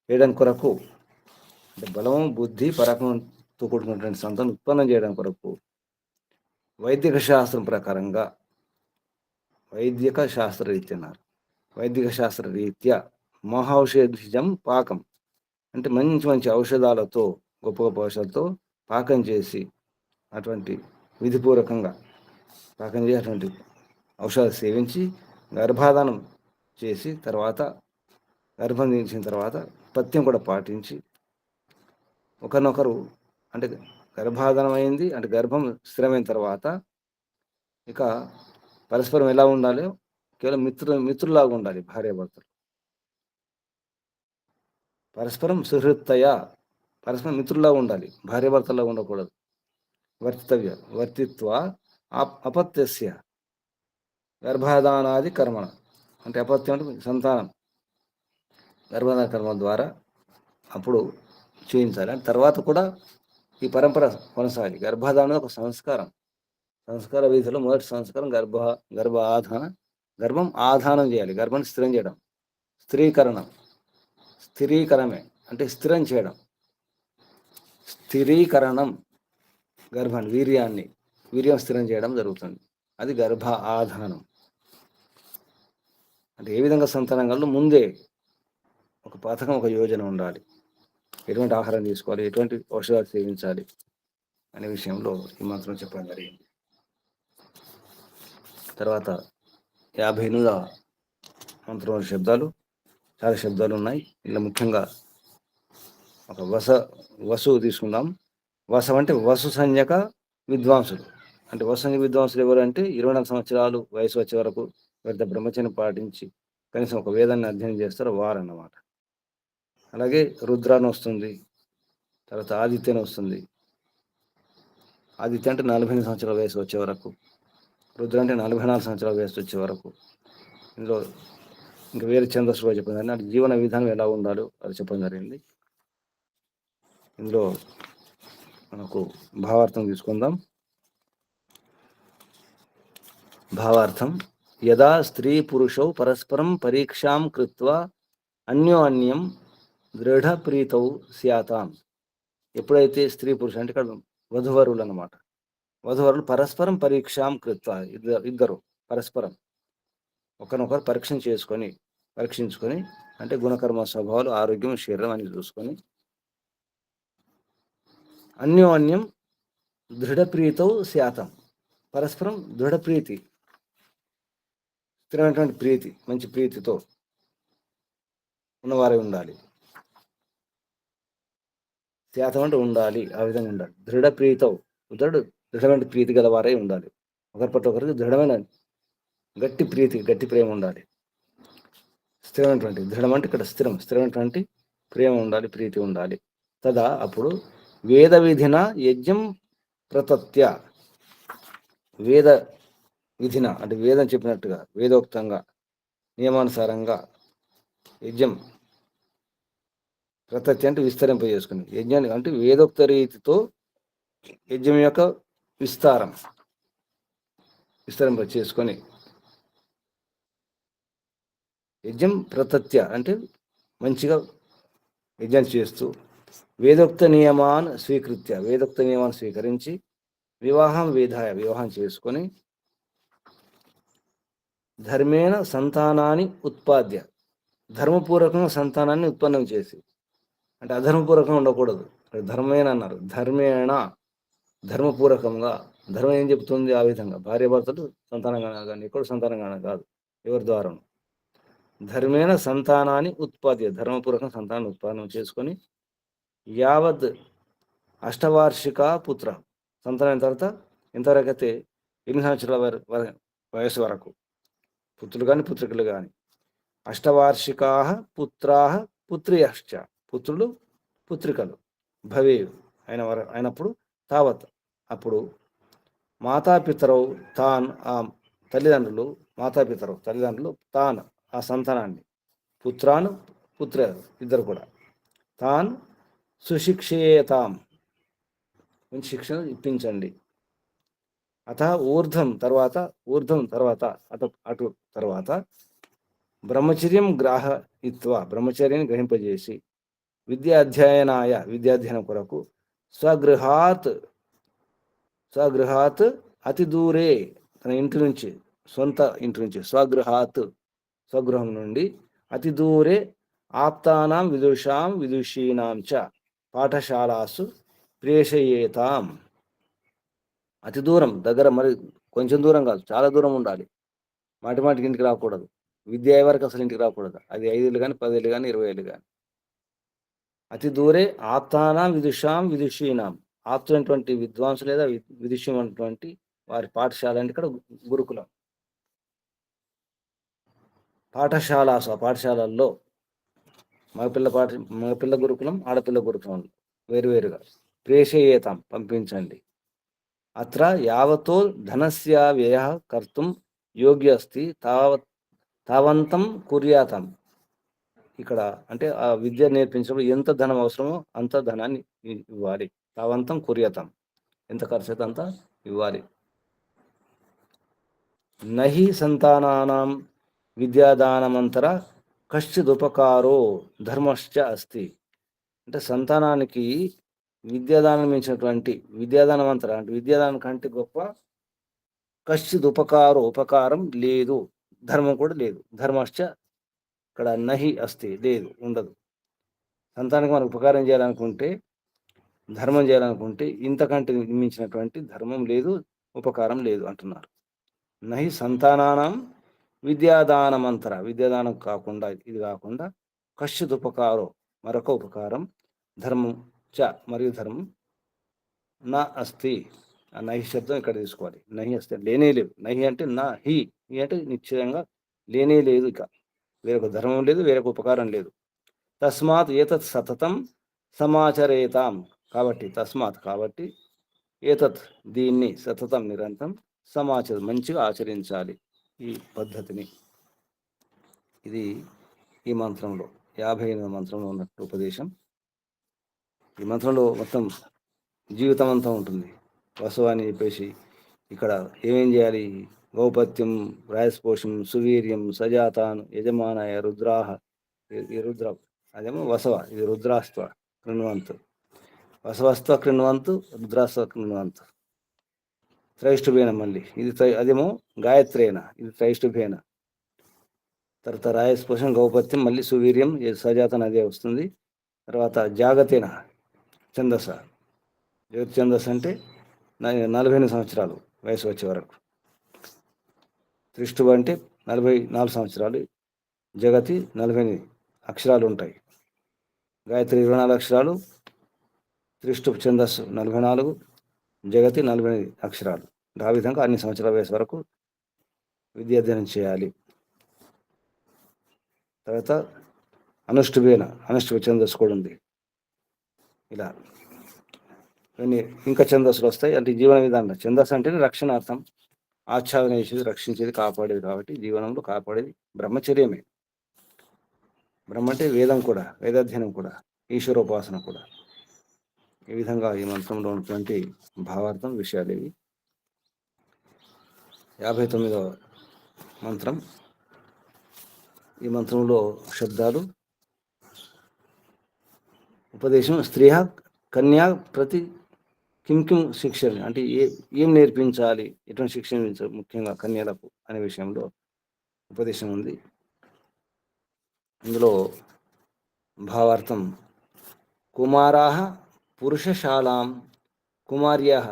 చేయడం కొరకు, అంటే బలము బుద్ధి పరాక్రమంతో కూడుకున్నటువంటి సంతానం ఉత్పన్నం చేయడం కొరకు వైదిక శాస్త్రం ప్రకారంగా, వైదిక శాస్త్ర రీత్యా అన్నారు, వైదిక శాస్త్ర రీత్యా మహౌషధిజం పాకం అంటే మంచి మంచి ఔషధాలతో, గొప్ప గొప్ప ఔషధాలతో పాకం చేసి, అటువంటి విధిపూర్వకంగా పాకం చేసి అటువంటి ఔషధాలు సేవించి గర్భాధానం చేసి, తర్వాత గర్భం దించిన తర్వాత పథ్యం కూడా పాటించి ఒకరినొకరు, అంటే గర్భాధానం అయింది అంటే గర్భం స్థిరమైన తర్వాత ఇక పరస్పరం ఎలా ఉండాలి, కేవలం మిత్రులాగా ఉండాలి భార్యాభర్తలు. పరస్పరం సుహృత్తయ, పరస్పరం మిత్రుల్లా ఉండాలి, భార్యాభర్తల్లా ఉండకూడదు. వర్తిత్వ అపత్యస్య గర్భాధానాది కర్మణ అంటే అపత్యం అంటే సంతానం, గర్భాధాన కర్మ ద్వారా అప్పుడు చేయించాలి. అంటే తర్వాత కూడా ఈ పరంపర కొనసాగి, గర్భాధానం ఒక సంస్కార వీధిలో మొదటి సంస్కారం గర్భం ఆధానం చేయాలి, గర్భాన్ని స్థిరం చేయడం, స్థిరీకరణమే అంటే స్థిరం చేయడం, స్థిరీకరణం గర్భాన్ని వీర్యం స్థిరం చేయడం జరుగుతుంది, అది గర్భ ఆధానం. అంటే ఏ విధంగా సంతానం కలదు ముందే ఒక పథకం, ఒక యోజన ఉండాలి, ఎటువంటి ఆహారం తీసుకోవాలి, ఎటువంటి ఔషధాలు సేవించాలి అనే విషయంలో ఈ మంత్రం చెప్పడం జరిగింది. తర్వాత 58వ మంత్రంలో శబ్దాలు, చాలా శబ్దాలు ఉన్నాయి. ఇలా ముఖ్యంగా ఒక వసు తీసుకుందాం. వసం అంటే వసు సంజ్ఞక విద్వాంసులు. అంటే వసు సంజ్ఞక విద్వాంసులు ఎవరు అంటే 24 సంవత్సరాలు వయసు వచ్చే వరకు పెద్ద బ్రహ్మచర్యం పాటించి కనీసం ఒక వేదాన్ని అధ్యయనం చేస్తారో వారన్నమాట. అలాగే రుద్రాన్ని వస్తుంది, తర్వాత ఆదిత్యని వస్తుంది. ఆదిత్య అంటే 48 సంవత్సరాల వయసు వచ్చే వరకు, రుద్ర అంటే 44 సంవత్సరాల వయసు వచ్చే వరకు. ఇందులో ఇంకా వేరే ఛందస్సులో చెప్పడం జరిగింది. అంటే జీవన విధానం ఎలా ఉండాలో అది చెప్పడం జరిగింది. ఇందులో మనకు భావార్థం తీసుకుందాం. భావార్థం: యదా స్త్రీ పురుషౌ పరస్పరం పరీక్షాం కృత్వా అన్యోన్యం దృఢ ప్రీతౌ స్యాతాం. ఎప్పుడైతే స్త్రీ పురుషులు అంటే ఇక్కడ వధువరులు అన్నమాట, వధువరులు పరస్పరం పరీక్షాం కృత్వా, ఇద్దరు పరస్పరం ఒకరినొకరు పరీక్షించుకొని అంటే గుణకర్మ స్వభావాలు, ఆరోగ్యం, శరీరం అని చూసుకొని అన్యోన్యం దృఢప్రీతౌ స్యాతం, పరస్పరం దృఢప్రీతి, స్థిరమైనటువంటి ప్రీతి, మంచి ప్రీతితో ఉన్నవారే ఉండాలి. శాతం అంటే ఉండాలి, ఆ విధంగా ఉండాలి. దృఢప్రీతౌ, దృఢమైన ప్రీతి గలవారై ఉండాలి. ఒకరి పట్ల ఒకరికి దృఢమైన గట్టి ప్రీతి, గట్టి ప్రేమ ఉండాలి. స్థిరమైనటువంటి, దృఢం అంటే ఇక్కడ స్థిరమైనటువంటి ప్రేమ ఉండాలి, ప్రీతి ఉండాలి. తదా అప్పుడు వేద విధిన యజ్ఞం ప్రతత్య, వేద విధిన అంటే వేదం చెప్పినట్టుగా వేదోక్తంగా నియమానుసారంగా యజ్ఞం, ప్రతత్య అంటే విస్తరింపజేసుకుని, యజ్ఞాన్ని అంటే వేదోక్త రీతితో యజ్ఞం యొక్క విస్తరింప చేసుకొని, యజ్ఞం ప్రతత్య అంటే మంచిగా యజ్ఞం చేస్తూ వేదోక్త నియమాన్ని స్వీకరించి వివాహం చేసుకొని ధర్మేణ సంతానాన్ని ఉత్పాద్య, ధర్మపూర్వకంగా సంతానాన్ని ఉత్పన్నం చేసి, అంటే అధర్మపూర్వకంగా ఉండకూడదు. ధర్మేణ అన్నారు, ధర్మపూర్వకంగా. ధర్మం ఏం చెబుతుంది? ఆ విధంగా భార్యాభర్తలు సంతానం కానీ ఇక్కడ సంతానం కాదు, ఎవరి ద్వారా ధర్మేణ సంతానాన్ని ఉత్పాద్య, ధర్మపూర్వకంగా సంతానాన్ని ఉత్పాదనం చేసుకొని యావత్ అష్టవార్షిక పుత్ర, సంతానం తర్వాత ఎంతవరకు అయితే 8 సంవత్సరాల వయసు వరకు పుత్రులు కానీ పుత్రికలు కానీ, అష్టవార్షికా పుత్రా పుత్రియశ్చ, పుత్రులు పుత్రికలు భవేయు అయినప్పుడు తావత్, అప్పుడు మాతాపితరౌ తాన్, ఆ తల్లిదండ్రులు తాన్ ఆ సంతానాన్ని, పుత్రాను పుత్ర ఇద్దరు కూడా, తాన్ సుశిక్షేతాం మంచి శిక్షణ ఇప్పించండి. ఊర్ధ్వం తర్వాత అటు తర్వాత బ్రహ్మచర్యం గ్రాహయిత్వా, బ్రహ్మచర్యాన్ని గ్రహింపజేసి విద్యాధ్యయనం కొరకు స్వగృహాత్ అతి దూరే, తన ఇంటి నుంచి, సొంత ఇంటి నుంచి, స్వగృహం నుండి అతి దూరే ఆప్తానాం విదుషీనాం చ పాఠశాలాసు ప్రేషయేతాం. అతి దూరం, దగ్గర, మరి కొంచెం దూరం కాదు, చాలా దూరం ఉండాలి. మాటికి ఇంటికి రాకూడదు. విద్య అయ్యే వరకు అసలు ఇంటికి రాకూడదు. అది 5 ఏళ్ళు కానీ 10 ఏళ్ళు కానీ 20 ఏళ్ళు కానీ. అతి దూరే ఆప్తానాం విదుషీనాం, ఆప్తులైనటువంటి విద్వాంసులు లేదా విదుష్యమైనటువంటి వారి పాఠశాల అంటే ఇక్కడ గురుకులం. పాఠశాలాసు, ఆ పాఠశాలల్లో మగపిల్ల గురుకులం, ఆడపిల్ల గురుకులం వేరువేరుగా ప్రేషయేతాం పంపించండి. అత్ర యావతో ధనస్య వ్యయ కర్తుం యోగ్య అస్తి తావంతం కుర్యాతం. ఇక్కడ అంటే ఆ విద్య నేర్పించడం ఎంత ధనం అవసరమో అంత ధనాన్ని ఇవ్వాలి. తావంతం కుర్యాతం, ఎంత ఖర్చు అయితే అంత ఇవ్వాలి. నహి సంతానానాం విద్యాదానమంతర కశ్చిదుపకారో ధర్మశ్చ అస్తి. అంటే సంతానానికి విద్యాదానం ఇచ్చినటువంటి, విద్యాదానం అంతర అంటే విద్యాదానం కంటే గొప్ప ఉపకారం లేదు, ధర్మం కూడా లేదు. ధర్మశ్చ ఇక్కడ నహి అస్తి, లేదు, ఉండదు. సంతానానికి మనం ఉపకారం చేయాలనుకుంటే, ధర్మం చేయాలనుకుంటే ఇంతకంటే మించినటువంటి ధర్మం లేదు, ఉపకారం లేదు అంటున్నారు. నహి సంతానానాం విద్యాదానమంతర, విద్యాదానం కాకుండా, ఇది కాకుండా కశ్చిత్ ఉపకారో, మరొక ఉపకారం, ధర్మం చ, మరియు ధర్మం, నా అస్తి. ఆ నహి శబ్దం ఇక్కడ తీసుకోవాలి. నహి అస్తి లేనే లేవు. నహి అంటే నా హి, హి అంటే నిశ్చయంగా లేనే లేదు. ఇక వేరొక ధర్మం లేదు, వేరొక ఉపకారం లేదు. తస్మాత్ ఏతత్ సతతం సమాచరేతాం, కాబట్టి తస్మాత్, కాబట్టి, ఏతత్ దీన్ని, సతతం నిరంతరం, సమాచరం మంచిగా ఆచరించాలి ఈ పద్ధతిని. ఇది ఈ మంత్రంలో 58వ మంత్రంలో ఉన్నట్టు ఉపదేశం. ఈ మంత్రంలో మొత్తం జీవితం అంతా ఉంటుంది. వసవ అని చెప్పేసి ఇక్కడ ఏమేం చేయాలి? గౌపత్యం, రాయస్పోషం, సువీర్యం, సజాతాన్, యజమానాయ, రుద్రాహ. ఈ రుద్ర అదేమో వసవ, ఇది రుద్రాస్త్వ కృణ్వంతు. వసవస్త్వ కృణ్వంతు, రుద్రాస్త్వ కృణ్వంతు. త్రైష్టుభేన మళ్ళీ ఇది అదేమో గాయత్రేన, ఇది త్రైష్టుభేన. తర్వాత రాయస్పోషం, గౌపత్యం, మళ్ళీ సువీర్యం, సజాతన అదే వస్తుంది. తర్వాత జాగతేన ఛందస, జగత్ ఛందస్ అంటే 48 సంవత్సరాలు వయసు వచ్చే వరకు. త్రిష్టుభ అంటే 44 సంవత్సరాలు. జగతి 48 అక్షరాలు ఉంటాయి. గాయత్రి 24 అక్షరాలు, త్రిష్టు ఛందస్సు 44, జగతి 48 అక్షరాలు. ఆ విధంగా అన్ని సంవత్సరాల వయసు వరకు విద్యాధ్యయనం చేయాలి. తర్వాత అనుష్ఠుభేన, అనుష్ఠుభ ఛందస్సు కూడా ఉంది. ఇలా ఇవన్నీ ఇంకా ఛందస్సులు వస్తాయి. అంటే జీవన విధానం. ఛందస్సు అంటేనే రక్షణార్థం, ఆచ్ఛాదన చేసేది, రక్షించేది, కాపాడేది. కాబట్టి జీవనంలో కాపాడేది బ్రహ్మచర్యమే. బ్రహ్మ అంటే వేదం కూడా, వేదాధ్యయనం కూడా, ఈశ్వరోపాసన కూడా. ఈ విధంగా ఈ మంత్రంలో ఉన్నటువంటి భావార్థం, విషయాలు ఇవి. 59వ మంత్రం. ఈ మంత్రంలో శబ్దాలు, ఉపదేశం. స్త్రీయ కన్యా ప్రతి కిం కిం శిక్షణ, అంటే ఏం నేర్పించాలి, ఎటువంటి శిక్షణ ముఖ్యంగా కన్యలకు అనే విషయంలో ఉపదేశం ఉంది. ఇందులో భావార్థం: కుమారాః పురుషశాలాం, కుమార్యాః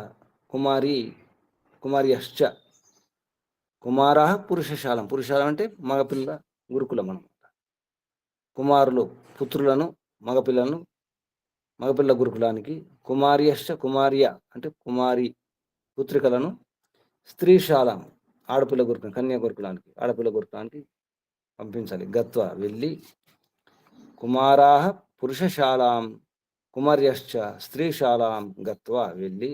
కుమార్యశ్చ. కుమారాః పురుషశాలం, పురుషశాలం అంటే మగపిల్ల గురుకులం అన్నమాట. కుమారులు పుత్రులను, మగపిల్ల గురుకులానికి. కుమార్యశ్చ, కుమార్య అంటే కుమారి పుత్రికలను. స్త్రీశాలం, ఆడపిల్ల గురుకులం, కన్యా గురుకులానికి, ఆడపిల్ల గురుకులానికి పంపించాలి. గత్వ వెళ్ళి. కుమారాః పురుషశాలాం, కుమార్యశ్చ స్త్రీశాలాం గత్వ వెళ్ళి.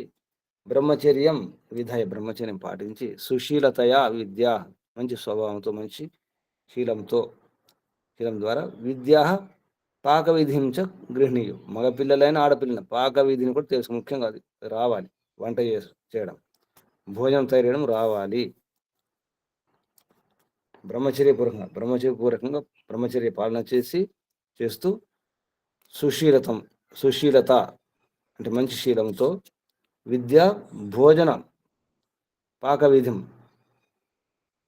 బ్రహ్మచర్యం విధాయ, బ్రహ్మచర్యం పాటించి. సుశీలతయా విద్యా, మంచి స్వభావంతో, మంచి శీలం ద్వారా. విద్యా పాకవిధిం చ గృహిణీయు, మగపిల్లలైన ఆడపిల్లల పాకవిధిని కూడా తెలుసు. ముఖ్యంగా అది రావాలి, వంట చేయడం, భోజనం తయారు చేయడం రావాలి. బ్రహ్మచర్యపూర్వకంగా బ్రహ్మచర్య పాలన చేస్తూ సుశీలత అంటే మంచి శీలంతో. విద్య భోజనం, పాకవిధిం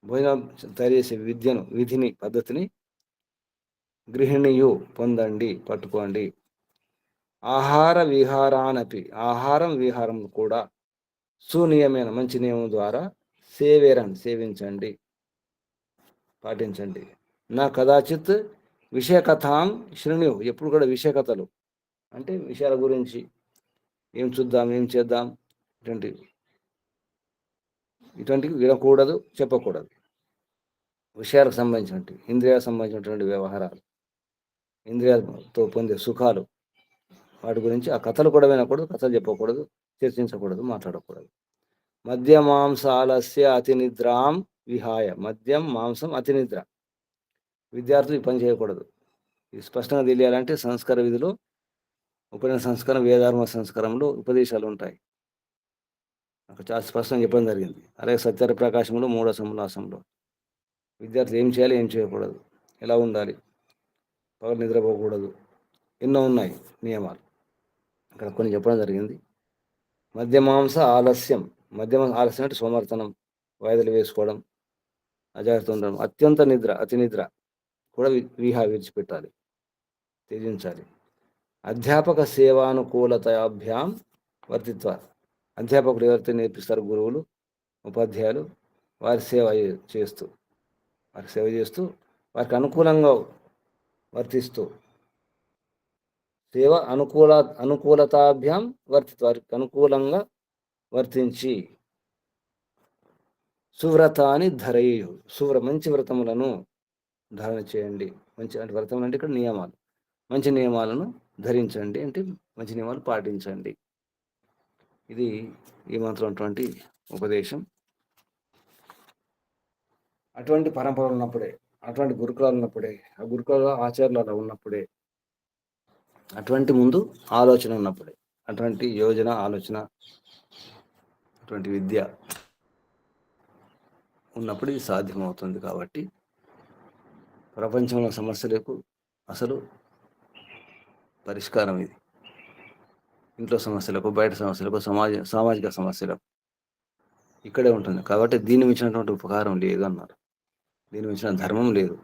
భోజనం తయారు చేసే విద్యను, విధిని, పద్ధతిని. గృహిణియు పొందండి, పట్టుకోండి. ఆహార విహారానపి, ఆహారం విహారం కూడా. సునియమైన మంచి నియమం ద్వారా. సేవించండి, పాటించండి. నా కదాచిత్ విషయకథాం శృణు, ఎప్పుడు కూడా విషయకథలు అంటే విషయాల గురించి, ఏం చూద్దాం, ఏం చేద్దాం, ఇటువంటివి వినకూడదు, చెప్పకూడదు. విషయాలకు సంబంధించినటువంటి, ఇంద్రియాలకు సంబంధించినటువంటి వ్యవహారాలు, ఇంద్రియాలతో పొందే సుఖాలు, వాటి గురించి ఆ కథలు కూడా వినకూడదు, కథలు చెప్పకూడదు, చర్చించకూడదు, మాట్లాడకూడదు. మద్య మాంసాలస్య అతి నిద్రాం విహాయ, మద్యం, మాంసం, అతి నిద్ర. విద్యార్థులు ఈ పని చేయకూడదు. ఇది స్పష్టంగా తెలియాలంటే సంస్కార విధిలో, ఉపనయన సంస్కారం, వేదార్మ సంస్కారంలో ఉపదేశాలు ఉంటాయి. నాకు చాలా స్పష్టంగా చెప్పడం జరిగింది. అలాగే సత్యార ప్రకాశంలో 3వ సమాసంలో విద్యార్థులు ఏం చేయాలి, ఏం చేయకూడదు, ఎలా ఉండాలి, పగలు నిద్రపోకూడదు, ఎన్నో ఉన్నాయి నియమాలు. ఇక్కడ కొన్ని చెప్పడం జరిగింది. మద్యమాంస ఆలస్యం, ఆలస్యం అంటే సోమర్తనం, వాయిదాలు వేసుకోవడం, అజాగ్రత్త ఉండడం. అత్యంత నిద్ర, అతి నిద్ర కూడా విడిచిపెట్టాలి, త్యజించాలి. అధ్యాపక సేవానుకూలతాభ్యాం వర్తిత్వ, అధ్యాపకులు ఎవరైతే నేర్పిస్తారు, గురువులు, ఉపాధ్యాయులు, వారి సేవ చేస్తూ. వారికి సేవ చేస్తూ వారికి అనుకూలంగా వర్తిస్తూ సేవ అనుకూలతాభ్యాం వారికి అనుకూలంగా వర్తించి సువ్రతాన్ని ధరయు మంచి వ్రతములను ధారణ చేయండి. మంచి అంటే వ్రతములు అంటే ఇక్కడ నియమాలు, మంచి నియమాలను ధరించండి అంటే మంచి నియమాలు పాటించండి. ఇది ఈ మంత్రం అటువంటి ఉపదేశం. అటువంటి పరంపరలు ఉన్నప్పుడే, అటువంటి గురుకులాలు ఉన్నప్పుడే, ఆ గురుకుల ఆచార్యులు అలా ఉన్నప్పుడే, అటువంటి ముందు ఆలోచన ఉన్నప్పుడే, అటువంటి యోజన ఆలోచన, అటువంటి విద్య ఉన్నప్పుడు ఇది సాధ్యమవుతుంది. కాబట్టి ప్రపంచంలో సమస్యలకు అసలు పరిష్కారం ఇది. ఇంట్లో సమస్యలకు, బయట సమస్యలకు, సామాజిక సమస్యలకు ఇక్కడే ఉంటుంది. కాబట్టి దీన్ని మించినటువంటి ఉపకారం లేదు అన్నారు. దీన్ని మించిన ధర్మం లేదు.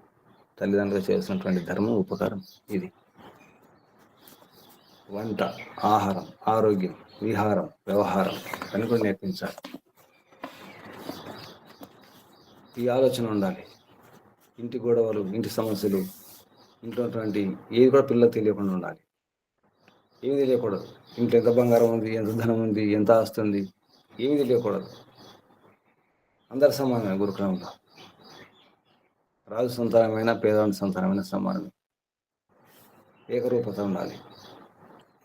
తల్లిదండ్రులు చేసినటువంటి ధర్మం, ఉపకారం ఇది. వంట, ఆహారం, ఆరోగ్యం, విహారం, వ్యవహారం అని కూడా నేర్పించాలి. ఈ ఆలోచన ఉండాలి. ఇంటి గొడవలు, ఇంటి సమస్యలు, ఇంట్లో ఏది కూడా పిల్లలకు తెలియకుండా ఉండాలి. ఏమి తెలియకూడదు. ఇంట్లో ఎంత బంగారం ఉంది, ఎంత ధనం ఉంది, ఎంత ఆస్తి ఉంది, ఏమి తెలియకూడదు. అందరు సమానమే గురుకులంలో. రాజు సంతానమైన, పేదవాడి సంతానమైన సమానమే. ఏకరూపత ఉండాలి.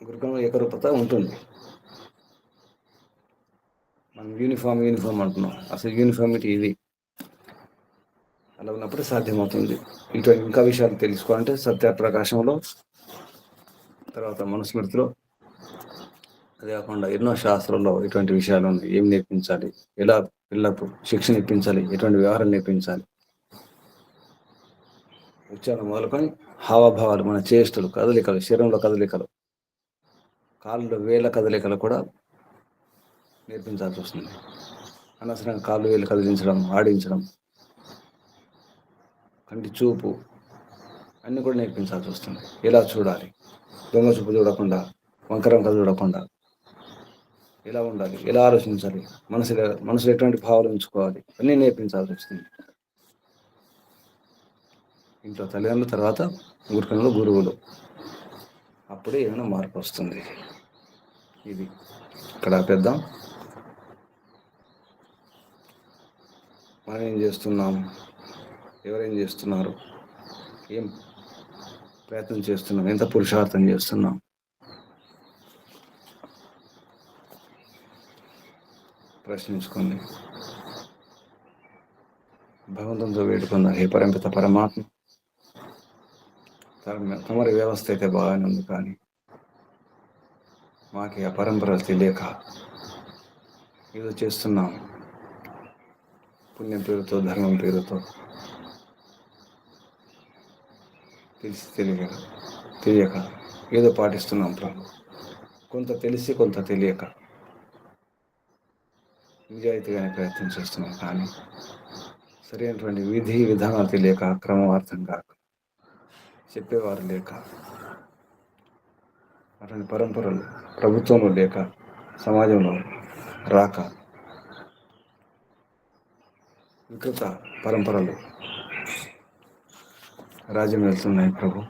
గురుకులంలో ఏకరూపత ఉంటుంది. మనం యూనిఫామ్ అంటున్నాం. అసలు యూనిఫామిటీ ఇది. అలా ఉన్నప్పుడు సాధ్యమవుతుంది. ఇటువంటి ఇంకా విషయాలు తెలుసుకోవాలంటే సత్యప్రకాశంలో, తర్వాత మనుస్మృతిలో, అదే కాకుండా ఎన్నో శాస్త్రంలో ఇటువంటి విషయాలు ఉన్నాయి. ఏం నేర్పించాలి, ఎలా పిల్లలకు శిక్షణ ఇప్పించాలి, ఎటువంటి వ్యవహారం నేర్పించాలి, ఉచ్చారణ మొదలుకొని హావభావాలు, మన చేష్టలు, కదలికలు, శరీరంలో కదలికలు, కాళ్ళు వేళ్ళ కదలికలు కూడా నేర్పించాల్సి వస్తుంది. అనవసరంగా కాళ్ళు వేలు కదిలించడం, ఆడించడం, కంటి చూపు అన్నీ కూడా నేర్పించాల్సి వస్తుంది. ఎలా చూడాలి, దొంగ చూపు చూడకుండా, వంకరంగా చూడకుండా ఎలా ఉండాలి, ఎలా ఆలోచించాలి, మనసులో ఎటువంటి భావాలు ఉంచుకోవాలి, అన్నీ నేర్పించాల్సి వస్తుంది. ఇంట్లో తల్లిదండ్రుల తర్వాత గురుకులంలో గురువులు. అప్పుడే ఏమైనా మార్పు వస్తుంది. ఇది ఇక్కడ పెద్దాం. మనం ఏం చేస్తున్నాం, ఎవరేం చేస్తున్నారు, ఏం ప్రయత్నం చేస్తున్నాం, ఎంత పురుషార్థం చేస్తున్నాం, ప్రశ్నించుకోండి. భగవంతునితో వేడుకుందాం. హే పరంపిత పరమాత్మ, తమరి వ్యవస్థ అయితే బాగానే ఉంది, కానీ మాకు ఆ పరంపరలు తెలియక ఏదో చేస్తున్నాం. పుణ్యం పేరుతో, ధర్మం పేరుతో తెలియక ఏదో పాటిస్తున్నాం ప్రభు. కొంత తెలిసి, కొంత తెలియక నిజాయితీగానే ప్రయత్నం చేస్తున్నాం. కానీ సరైనటువంటి విధి విధానాలు తెలియక, క్రమవార్థం కాక, చెప్పేవారు లేక, అటువంటి పరంపరలు ప్రభుత్వంలో లేక, సమాజంలో రాక, వికృత పరంపరలు రాజ్యం వెళ్తున్నాయి ప్రభు.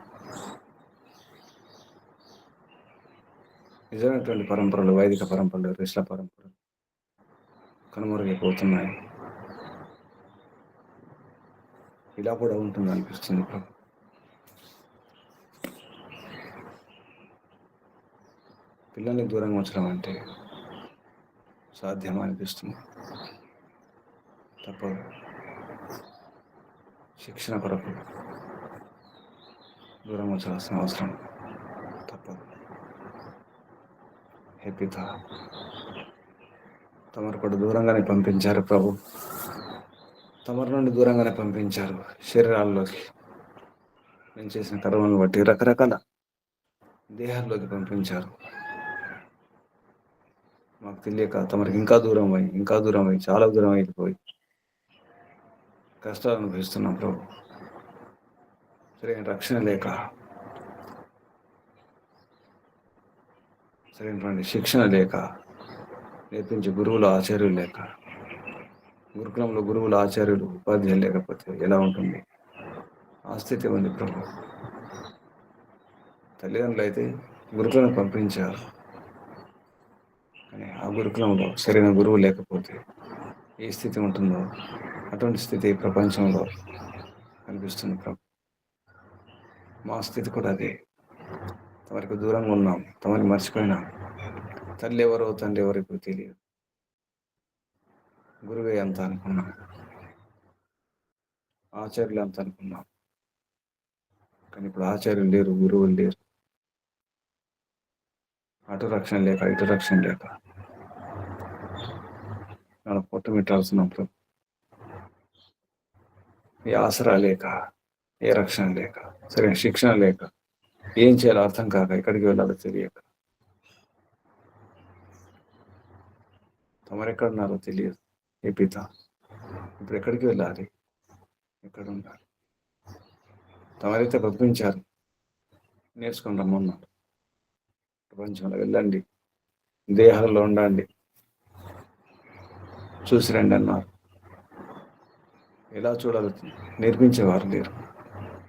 నిజమైనటువంటి పరంపరలు, వైదిక పరంపరలు, ఋషుల పరంపరలు కనుమరుగైపోతున్నాయి. ఇలా కూడా ఉంటుంది అనిపిస్తుంది ప్రభు. పిల్లల్ని దూరంగా ఉంచడం అంటే సాధ్యమా అనిపిస్తుంది. తప్పదు. శిక్షణ కొరకు దూరం ఉంచాల్సిన అవసరం తప్పదు. హే పిత, తమరు కూడా దూరంగానే పంపించారు ప్రభు. తమరి నుండి దూరంగానే పంపించారు. శరీరాల్లోకి నేను చేసిన కర్మలను బట్టి రకరకాల దేహాల్లోకి పంపించారు. మాకు తెలియక తమరికి ఇంకా దూరం అయ్యి చాలా దూరం అయిపోయి కష్టాలు అనుభవిస్తున్నాం ప్రభు. సరైన రక్షణ లేక, సరైనటువంటి శిక్షణ లేక, నేర్పించే గురువులు, ఆచార్యులు లేక గురుకులంలో గురువులు, ఆచార్యులు, ఉపాధ్యాయులు లేకపోతే ఎలా ఉంటుంది? ఆ స్థితి ఉంది ప్రభు. తల్లిదండ్రులు అయితే గురుకులను పంపించారు, కానీ ఆ గురుకులంలో సరైన గురువు లేకపోతే ఏ స్థితి ఉంటుందో అటువంటి స్థితి ప్రపంచంలో కనిపిస్తుంది ప్రభు. మా స్థితి కూడా అదే. తమరికి దూరంగా ఉన్నాం, తమని మర్చిపోయినాం. తల్లి ఎవరో తండ్రి ఎవరో ఇప్పుడు తెలియదు. గురువే అంత అనుకున్నాం, ఆచార్యులు అంత అనుకున్నాం, కానీ ఇప్పుడు ఆచార్యులు లేరు, గురువులు లేరు. అటు రక్షణ లేక ఇటు రక్షణ లేక మన పొట్ట మిట్టాల్సిన ప్రభు. ఏ ఆసరా లేక, ఏ రక్షణ లేక, సరైన శిక్షణ లేక, ఏం చేయాలో అర్థం కాక, ఎక్కడికి వెళ్ళాలో తెలియక, తమరెక్కడున్నారో తెలియదు. ఏ పిత ఇప్పుడు ఎక్కడికి వెళ్ళాలి, ఎక్కడ ఉండాలి? తమరైతే పంపించారు, నేర్చుకుని రమ్మన్నారు. ప్రపంచంలో వెళ్ళండి, దేహాల్లో ఉండండి, చూసి రండి అన్నారు. ఎలా చూడాలో నేర్పించేవారు లేరు.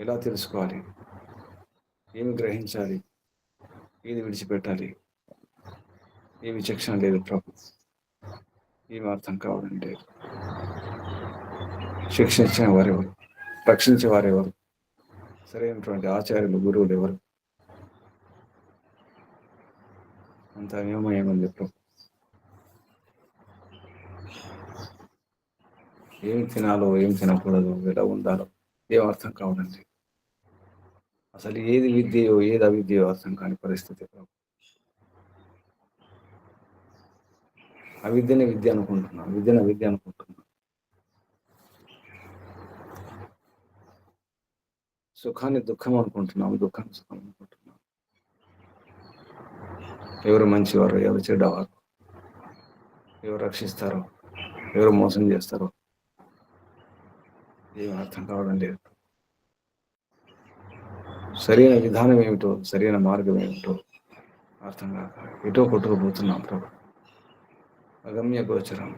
ఎలా తెలుసుకోవాలి, ఏమి గ్రహించాలి, ఏది విడిచిపెట్టాలి, ఏ విచక్షణ లేదు ప్రభు. ఏమి అర్థం కావడం లేదు. శిక్షించిన వారెవరు, రక్షించే వారెవరు, సరైనటువంటి ఆచార్యులు, గురువులు ఎవరు? అంత అయోమయముంది ప్రభు. ఏం తినాలో, ఏం తినకూడదు, ఎలా ఉండాలో ఏం అర్థం కావడండి. అసలు ఏది విద్యయో ఏది అవిద్యయో అర్థం కాని పరిస్థితి ప్రభు. అవిద్యనే విద్య అనుకుంటున్నాం, విద్యను విద్య అనుకుంటున్నాం. సుఖాన్ని దుఃఖం అనుకుంటున్నాం, దుఃఖాన్ని సుఖం అనుకుంటున్నాం. ఎవరు మంచివారు, ఎవరు చెడ్డవారు, ఎవరు రక్షిస్తారో, ఎవరు మోసం చేస్తారో ఏం అర్థం కావడం లేదు. సరైన విధానం ఏమిటో, సరైన మార్గం ఏమిటో అర్థం కాక ఎటో కొట్టుకుపోతున్నాం ప్రభు. అగమ్య గోచరం,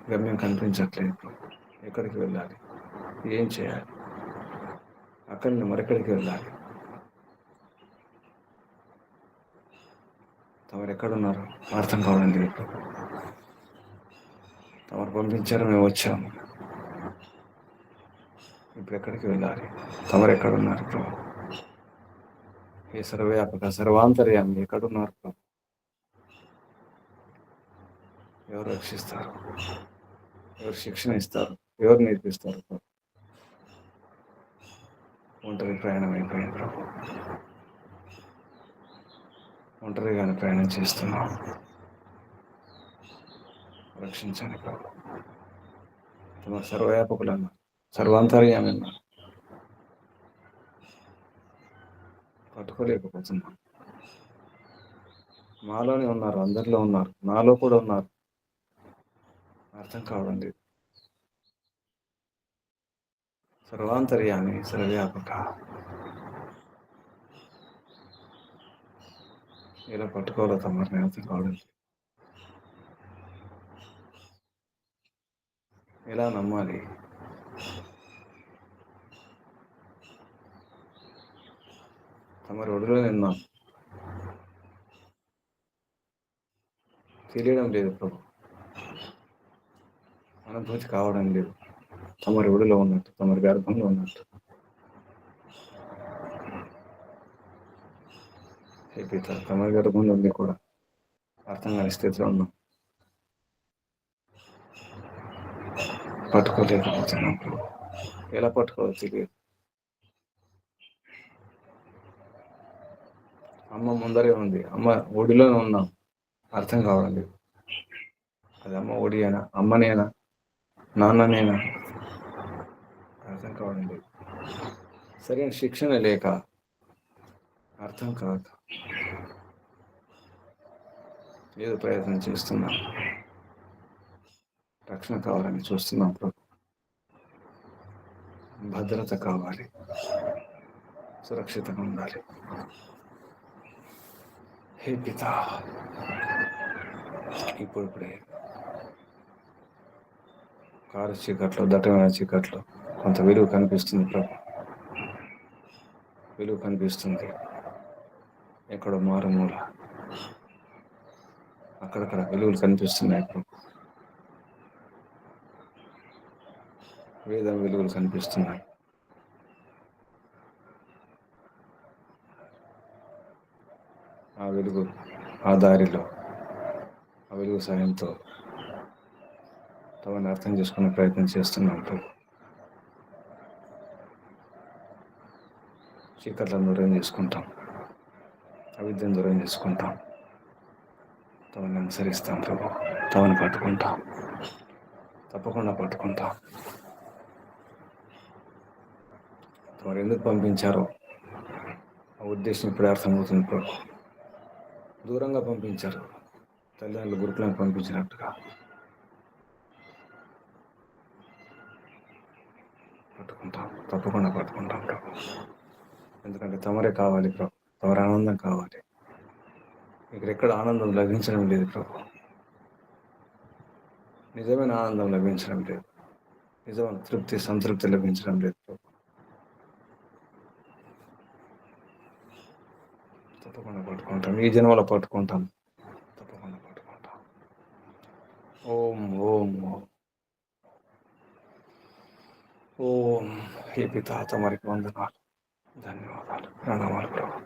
గమ్యం కనిపించట్లేదు ప్రభు. ఎక్కడికి వెళ్ళాలి, ఏం చేయాలి, అక్కడిని మరెక్కడికి వెళ్ళాలి? తమరు ఎక్కడున్నారు అర్థం కావడం లేదు ప్రభు. తమరు పంపించారు, మేము వచ్చాము. ఇప్పుడు ఎక్కడికి వెళ్ళాలి? తమరు ఎక్కడున్నారు ప్రభు? ఏ సర్వవ్యాపక సర్వాంతర్యామి ఎక్కడున్నారు ప్రభు? ఎవరు రక్షిస్తారు, ఎవరు శిక్షణ ఇస్తారు, ఎవరు నేర్పిస్తారు ప్రభు? ఒంటరి ప్రయాణం అయిపోయింది ప్రభు. ఒంటరిగానే ప్రయాణం చేస్తున్నాం. రక్షించండి ప్రభు. తమ సర్వవ్యాపకులన్నా, సర్వాంతర్యామి అన్నా పట్టుకోలేకపోతున్నాం. మాలోనే ఉన్నారు, అందరిలో ఉన్నారు, నాలో కూడా ఉన్నారు. అర్థం కావడం లేదు. సర్వాంతర్యామి, సర్వవ్యాపక ఇలా పట్టుకోవాలో తమరిని అర్థం కావడం లేదు. ఎలా నమ్మాలి? తమరి ఒడిలో నిన్నాం, తెలియడం లేదు ప్రభు. అనుభూతి కావడం లేదు. తమరి ఒడిలో ఉన్నట్టు, తమరి గర్భంలో ఉన్నట్టు. హే పిత, తమరి గర్భంలో ఉంది కూడా అర్థం కాని స్థితిలో ఉన్నాం. పట్టుకోలేకపోతున్నాం ప్రభు. ఎలా పట్టుకోవాలో తెలియదు. అమ్మ ముందరే ఉంది, అమ్మ ఒడిలోనే ఉన్నాం, అర్థం కావడం లేదు. అది అమ్మ ఒడి అయినా, అమ్మనేనా, నాన్ననేనా అర్థం కావడం లేదు. సరైన శిక్షణ లేక, అర్థం కాక ఏదో ప్రయత్నం చేస్తున్నాం. రక్షణ కావాలని చూస్తున్నాం ప్రభు. భద్రత కావాలి, సురక్షితంగా ఉండాలి. హే పిత, ఇప్పుడే కారు చీకట్లో, దట్టమైన చీకట్లో కొంత వెలుగు కనిపిస్తుంది ప్రభు. వెలుగు కనిపిస్తుంది. ఎక్కడో మారుమూల అక్కడక్కడ వెలుగులు కనిపిస్తున్నాయి ప్రభు. వేదం వెలుగులు కనిపిస్తున్నాయి. ఆ వెలుగు, ఆ దారిలో, ఆ వెలుగు సాయంతో తమని అర్థం చేసుకునే ప్రయత్నం చేస్తున్నాం ప్రభు. చీకట్లను దూరం చేసుకుంటాం, అవిద్యను దూరం చేసుకుంటాం, తమని అనుసరిస్తాం ప్రభు. తమని పట్టుకుంటాం, తప్పకుండా పట్టుకుంటాం. తమరు ఎందుకు పంపించారో ఆ ఉద్దేశం ఇప్పుడే అర్థమవుతుంది ప్రభు. దూరంగా పంపించారు, తల్లిదండ్రులు గురుకులను పంపించినట్టుగా. పట్టుకుంటాం, తప్పకుండా పట్టుకుంటాం ప్రభు. ఎందుకంటే తమరే కావాలి ప్రభు. తమరి ఆనందం కావాలి. ఇక్కడ ఎక్కడ ఆనందం లభించడం లేదు ప్రభు. నిజమైన ఆనందం లభించడం లేదు. నిజమైన తృప్తి, సంతృప్తి లభించడం లేదు ప్రభు. తప్పకుండా పట్టుకుంటాం. ఈ జన్మలో పట్టుకుంటాం. తప్పకుండా పట్టుకుంటాం. ఓం ఓం ఓం ఓం. హే పితా, తమరికి వందనాలు, ధన్యవాదాలు, ప్రణామాలు ప్రభు.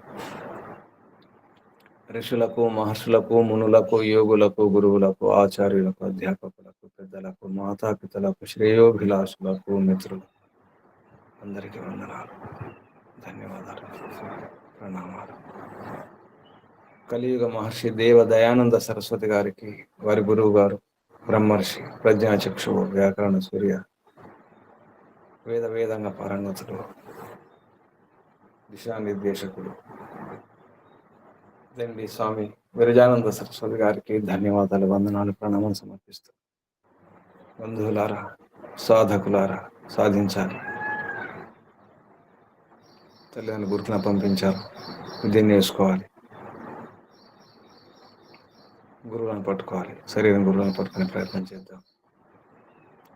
ఋషులకు, మహర్షులకు, మునులకు, యోగులకు, గురువులకు, ఆచార్యులకు, అధ్యాపకులకు, పెద్దలకు, మాతాపితలకు, శ్రేయోభిలాషులకు, మిత్రులకు అందరికీ వందనాలు, ధన్యవాదాలు, ప్రణామాలు. కలియుగ మహర్షి దేవ దయానంద సరస్వతి గారికి, వారి గురువు గారు బ్రహ్మర్షి ప్రజ్ఞాచక్షువు, వ్యాకరణ సూర్య, వేదంగా పారంగతుడు, దిశానిర్దేశకుడు దండి స్వామి విరజానంద సరస్వతి గారికి ధన్యవాదాలు, వందనాలు, ప్రణామాలు సమర్పిస్తూ, బంధువులారా, సాధకులారా, సాధించాలి. తల్లిదండ్రులు గురుకులను పంపించారు, విద్యను నేర్చుకోవాలి, గురువులను పట్టుకోవాలి. శరీరం గురువులను పట్టుకునే ప్రయత్నం చేద్దాం,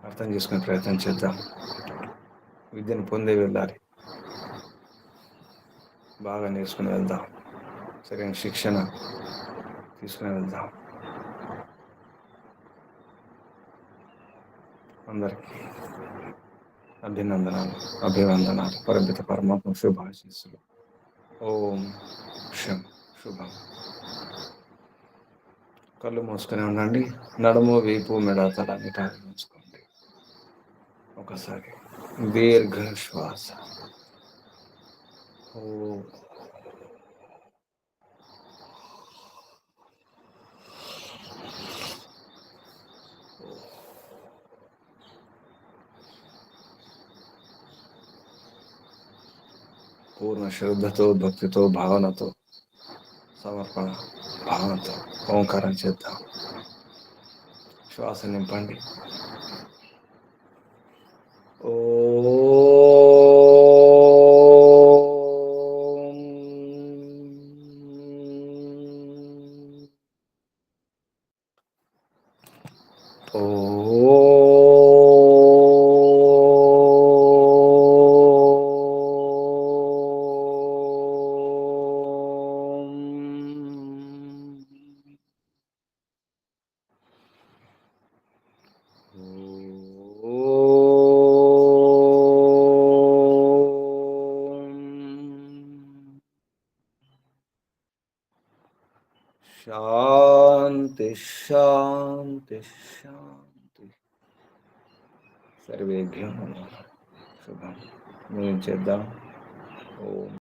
అర్థం చేసుకునే ప్రయత్నం చేద్దాం. విద్యను పొందే వెళ్ళాలి, బాగా నేర్చుకుని వెళ్దాం, సరైన శిక్షణ తీసుకుని వెళ్దాం. అందరికీ అభినందనాలు, అభివందనాలు, పరమిత పరమాత్మ శుభాశీస్సులు. ఓం శం శుభం. కళ్ళు మూసుకొని ఉండండి. నడుము, వీపు, మెడ, తల నిటారు ఉంచుకోండి. ఒకసారి దీర్ఘ శ్వాస. ఓం. పూర్ణ శ్రద్ధతో, భక్తితో, భావనతో, సమర్పణ భావనతో ఓంకారం చేద్దాం. శ్వాస నింపండి. శాంతి శాంతి శాంతి. సర్వేభ్యో శుభం. మేము చేద్దాం. ఓం.